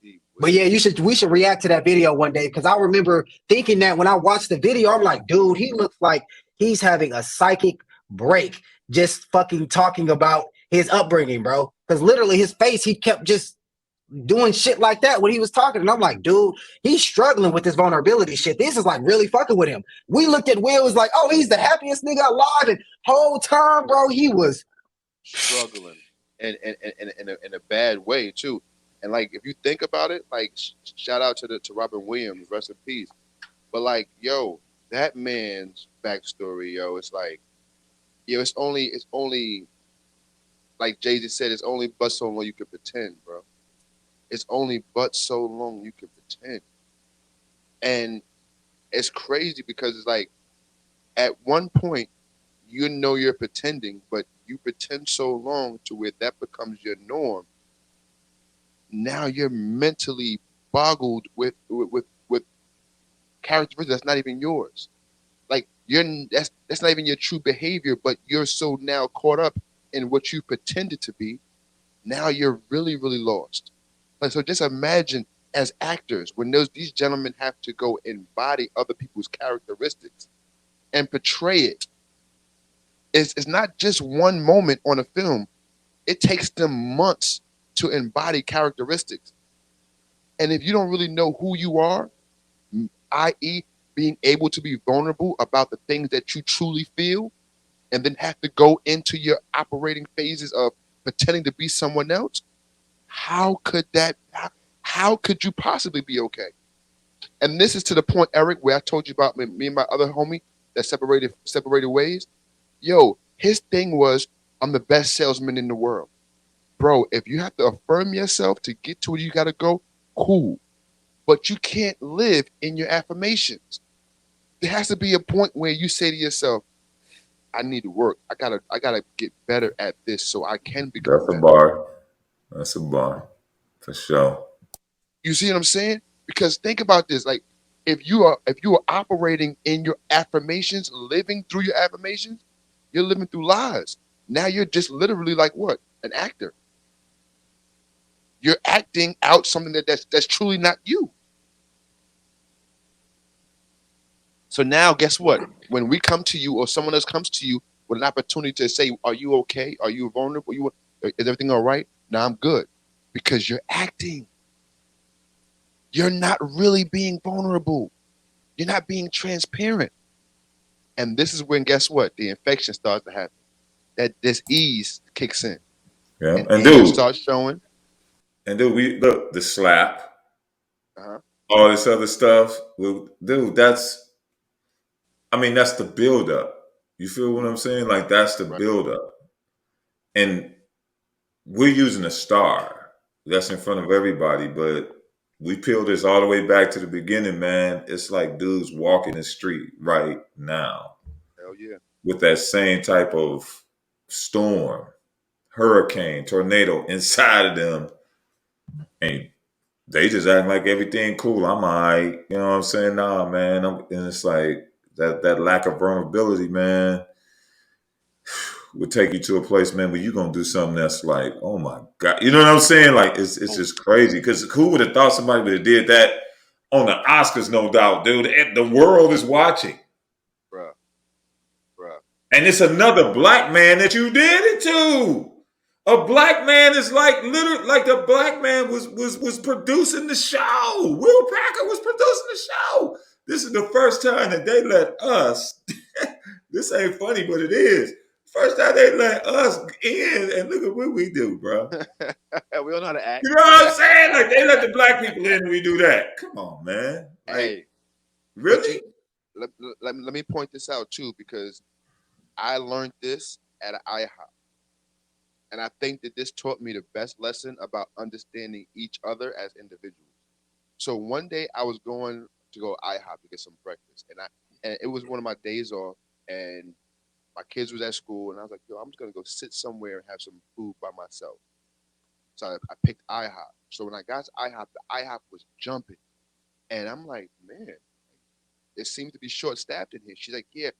Gee But yeah, whiz. we should react to that video one day, because I remember thinking that when I watched the video, I'm like, dude, he looks like he's having a psychic break just fucking talking about his upbringing, bro. Because literally his face, he kept just doing shit like that when he was talking. And I'm like, dude, he's struggling with this vulnerability shit. This is like really fucking with him. We looked at Will, was like, oh, he's the happiest nigga alive. And whole time, bro, he was Struggling, and in a bad way too. And like, if you think about it, like, shout out to Robin Williams, rest in peace. But like, yo, that man's backstory, yo, it's like, yo, it's only like Jay Z said, it's only but so long you can pretend, bro. It's only but so long you can pretend. And it's crazy because it's like, at one point, you know you're pretending, but you pretend so long to where that becomes your norm. Now you're mentally boggled with characteristics that's not even yours. Like, that's not even your true behavior, but you're so now caught up in what you pretended to be. Now you're really lost. Like, so just imagine, as actors, when these gentlemen have to go embody other people's characteristics and portray it. It's not just one moment on a film. It takes them months to embody characteristics. And if you don't really know who you are, i.e., being able to be vulnerable about the things that you truly feel, and then have to go into your operating phases of pretending to be someone else, how could you possibly be okay? And this is to the point, Eric, where I told you about me and my other homie that separated ways. Yo, his thing was, I'm the best salesman in the world. Bro, if you have to affirm yourself to get to where you gotta go, cool. But you can't live in your affirmations. There has to be a point where you say to yourself, I need to work. I gotta get better at this so I can become That's a better. bar. That's a bar for sure. You see what I'm saying? Because think about this. Like if you are operating in your affirmations, living through your affirmations, you're living through lies. Now you're just literally like what? An actor. You're acting out something that's truly not you. So now guess what? When we come to you or someone else comes to you with an opportunity to say, are you okay? Are you vulnerable? Is everything all right? No, I'm good. Because you're acting. You're not really being vulnerable. You're not being transparent. And this is when, guess what? The infection starts to happen. That this ease kicks in. Yeah. And anger starts showing. And dude, we look the slap, Uh-huh. all this other stuff. Well, dude, that's the build up. You feel what I'm saying? Like that's the Right. build up. And we're using a star that's in front of everybody, but we peel this all the way back to the beginning, man. It's like dudes walking the street right now Hell yeah. with that same type of storm, hurricane, tornado inside of them. And they just acting like everything cool. I'm all right. You know what I'm saying? Nah, man. And it's like that lack of vulnerability, man, would take you to a place, man, where you're gonna do something that's like, oh my God. You know what I'm saying? Like it's Oh, just crazy. Because who would have thought somebody would have did that on the Oscars, no doubt, dude. And the world is watching. bruh, bruh. And it's another black man that you did it to. A black man is like literally like the black man was producing the show. Will Packer was producing the show. This is the first time that they let us. This ain't funny, but it is. First time they let us in, and look at what we do, bro. We don't know how to act. You know what I'm saying? Like they let the black people in, and we do that. Come on, man. Like Hey, but really? let me point this out too, because I learned this at an IHOP. And I think that this taught me the best lesson about understanding each other as individuals. So one day I was going to go IHOP to get some breakfast, and it was one of my days off, and my kids was at school, and I was like, yo, I'm just gonna go sit somewhere and have some food by myself. So I picked IHOP. So when I got to IHOP, the IHOP was jumping, and I'm like, man, it seems to be short staffed in here. She's like, yeah,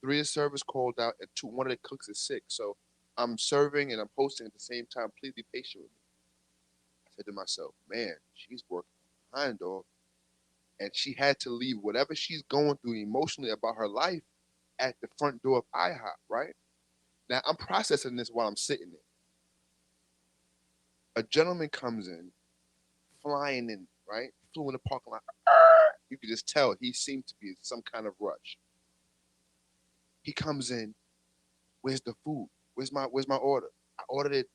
three of the servers called out, and one of the cooks is sick. So I'm serving and I'm hosting at the same time. Please be patient with me. I said to myself, man, she's working behind dog. And she had to leave whatever she's going through emotionally about her life at the front door of IHOP, right? Now I'm processing this while I'm sitting there. A gentleman comes in, flying in, right? Flew in the parking lot. You could just tell he seemed to be in some kind of rush. He comes in, where's the food? Where's my order? I ordered it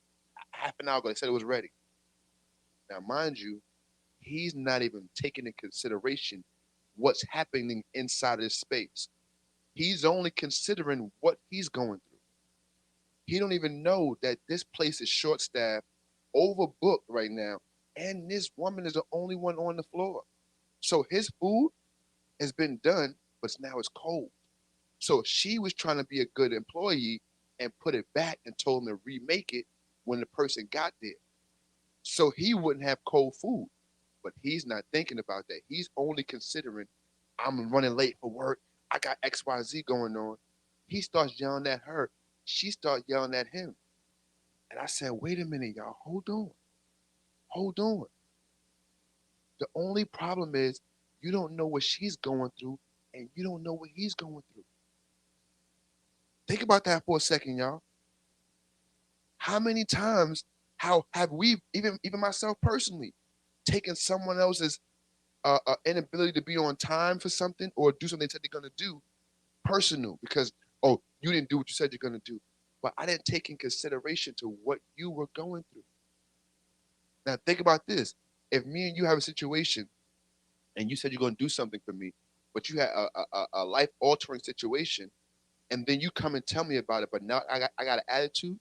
half an hour ago. They said it was ready. Now, mind you, he's not even taking into consideration what's happening inside of this space. He's only considering what he's going through. He don't even know that this place is short staffed, overbooked right now, and this woman is the only one on the floor. So his food has been done, but now it's cold. So she was trying to be a good employee and put it back and told him to remake it when the person got there. So he wouldn't have cold food. But he's not thinking about that. He's only considering, I'm running late for work. I got XYZ going on. He starts yelling at her. She starts yelling at him. And I said, wait a minute, y'all. Hold on. Hold on. The only problem is you don't know what she's going through and you don't know what he's going through. Think about that for a second, y'all. How many times how have we, even myself personally, taken someone else's inability to be on time for something or do something they said they're going to do personal because Oh, you didn't do what you said you're gonna do, but I didn't take in consideration to what you were going through. Now think about this: if me and you have a situation, and you said you're gonna do something for me, but you had a life altering situation, and then you come and tell me about it, but now I got an attitude,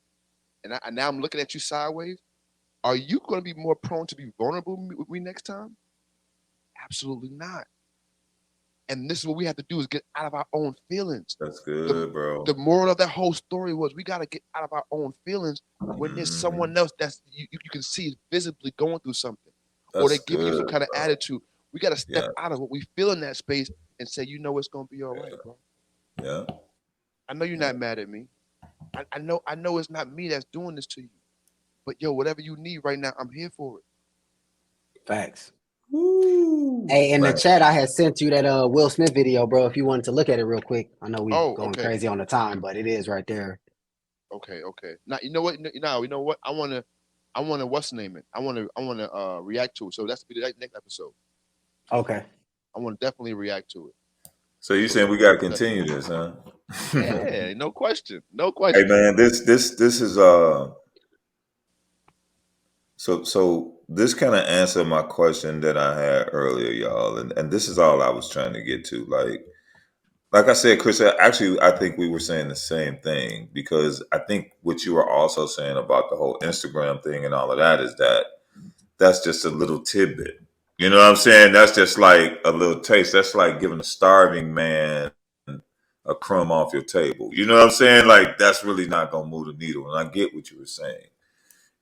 and now I'm looking at you sideways. Are you going to be more prone to be vulnerable with me next time? Absolutely not. And this is what we have to do: is get out of our own feelings. That's The good, the bro. moral of that whole story was we got to get out of our own feelings when there's Hmm. someone else that's you can see is visibly going through something, or they're That's giving you some good, kind of bro. attitude. We got to step Yeah, out of what we feel in that space and say, you know, it's gonna be all right, bro. yeah, I know you're yeah. not mad at me. I know it's not me that's doing this to you. But yo, whatever you need right now, I'm here for it. Facts. Woo! Hey, in the Man, chat, I had sent you that Will Smith video, bro. If you wanted to look at it real quick, I know we Oh, going okay. crazy on the time, but it is right there. Okay, okay. Now you know what? Now you know what? I wanna what's the name it? I wanna react to it. So that's the next episode. Okay. I wanna definitely react to it. so you So we saying can we got to put that. continue this, huh? Yeah, no question, no Hey, question. man, this is so this kind of answered my question that I had earlier, y'all, and this is all I was trying to get to. Like I said, Chris, actually, I think we were saying the same thing because I think what you were also saying about the whole Instagram thing and all of that is that that's just a little tidbit. You know what I'm saying? That's just like a little taste. That's like giving a starving man a crumb off your table. You know what I'm saying? Like that's really not gonna move the needle. And I get what you were saying.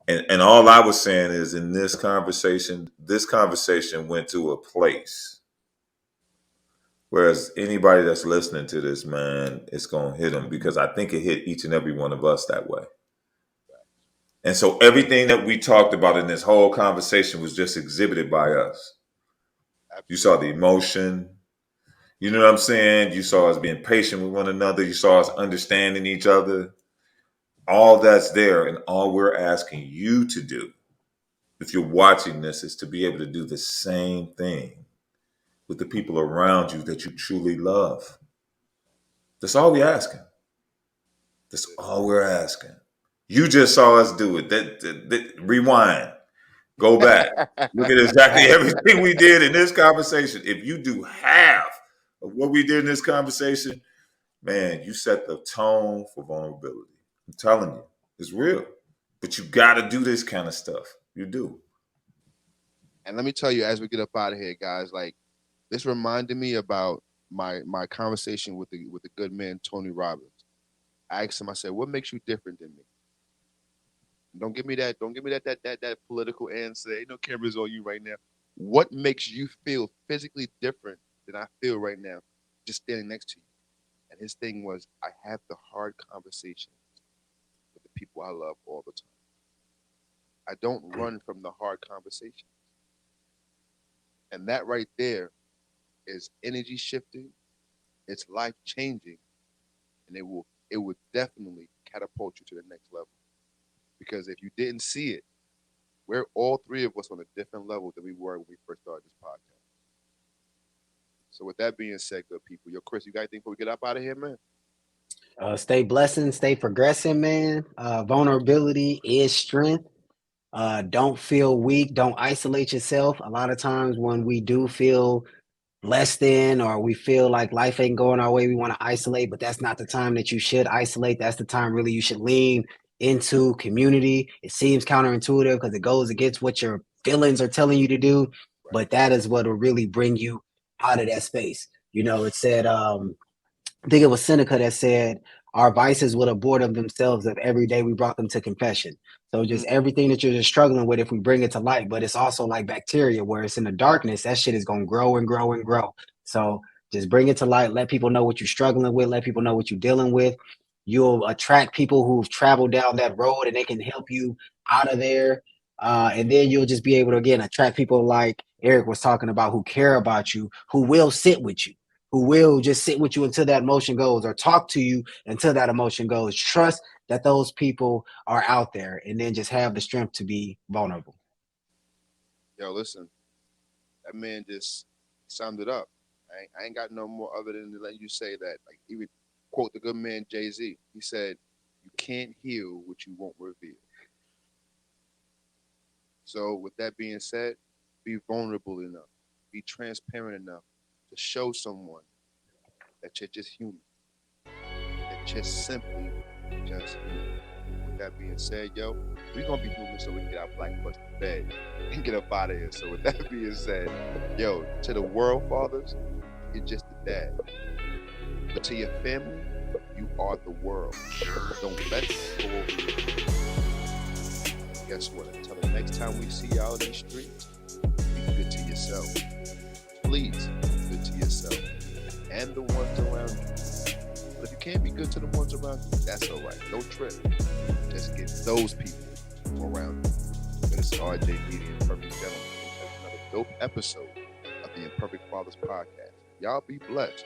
And all I was saying is in this conversation went to a place. Whereas anybody that's listening to this, man, it's gonna hit them because I think it hit each and every one of us that way. And so everything that we talked about in this whole conversation was just exhibited by us. You saw Absolutely. the emotion. You know what I'm saying? You saw us being patient with one another. You saw us understanding each other. All that's there. And all we're asking you to do, if you're watching this, is to be able to do the same thing with the people around you that you truly love. That's all we're asking. That's all we're asking. You just saw us do it. Rewind. Go back. Look at exactly Facts. everything we did in this conversation. If you do half of what we did in this conversation, man, you set the tone for vulnerability. I'm telling you, it's real. But you got to do this kind of stuff. You do. And let me tell you, as we get up out of here, guys, like this reminded me about my conversation with the good man Tony Robbins. I asked him, I said, "What makes you different than me?" Don't give me that. Don't give me that political answer. Ain't no cameras on you right now. What makes you feel physically different than I feel right now, just standing next to you? And his thing was, I have the hard conversation with the people I love all the time. I don't run from the hard conversation, and that right there is energy shifting. It's life changing, and it would definitely catapult you to the next level. Because if you didn't see it, we're all three of us on a different level than we were when we first started this podcast. So with that being said, good people, yo, Chris, you got anything before we get up out of here, man? Stay blessing, stay progressing, man. Vulnerability is strength. Don't feel weak. Don't isolate yourself. A lot of times when we do feel less than or we feel like life ain't going our way, we want to isolate, but that's not the time that you should isolate. That's the time really you should lean into community. It seems counterintuitive because it goes against what your feelings are telling you to do, Right. but that is what will really bring you out of that space. You know, it said I think it was Seneca that said, our vices would abort of themselves if every day we brought them to confession. So just Mm, everything that you're just struggling with, if we bring it to light, but it's also like bacteria where it's in the darkness, that shit is gonna grow and grow and grow. So just bring it to light, let people know what you're struggling with, let people know what you're dealing with. You'll attract people who've traveled down that road and they can help you out of there. And then you'll just be able to again attract people like Eric was talking about who care about you, who will sit with you, who will just sit with you until that emotion goes or talk to you until that emotion goes. Trust that those people are out there and then just have the strength to be vulnerable. yo, listen, that man just summed it up. I ain't got no more other than to let you say that. Like even quote the good man Jay-Z. He said, "You can't heal what you won't reveal." So with that being said, be vulnerable enough, be transparent enough to show someone that you're just human, that you're simply just human. With that being said, yo, we're gonna be human so we can get our black butts to bed and get up out of here. So with that being said, yo, to the world fathers, you're just a dad. But to your family, you are the world. Don't let them go over your head. Guess what? Until the next time we see you out in the streets, be good to yourself. Please be good to yourself and the ones around you. But if you can't be good to the ones around you, that's all right. Don't trip. Just get those people around you. This is RJ the Imperfect Gentleman. That's another dope episode of the Imperfect Fathers Podcast. Y'all be blessed,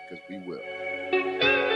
because we will.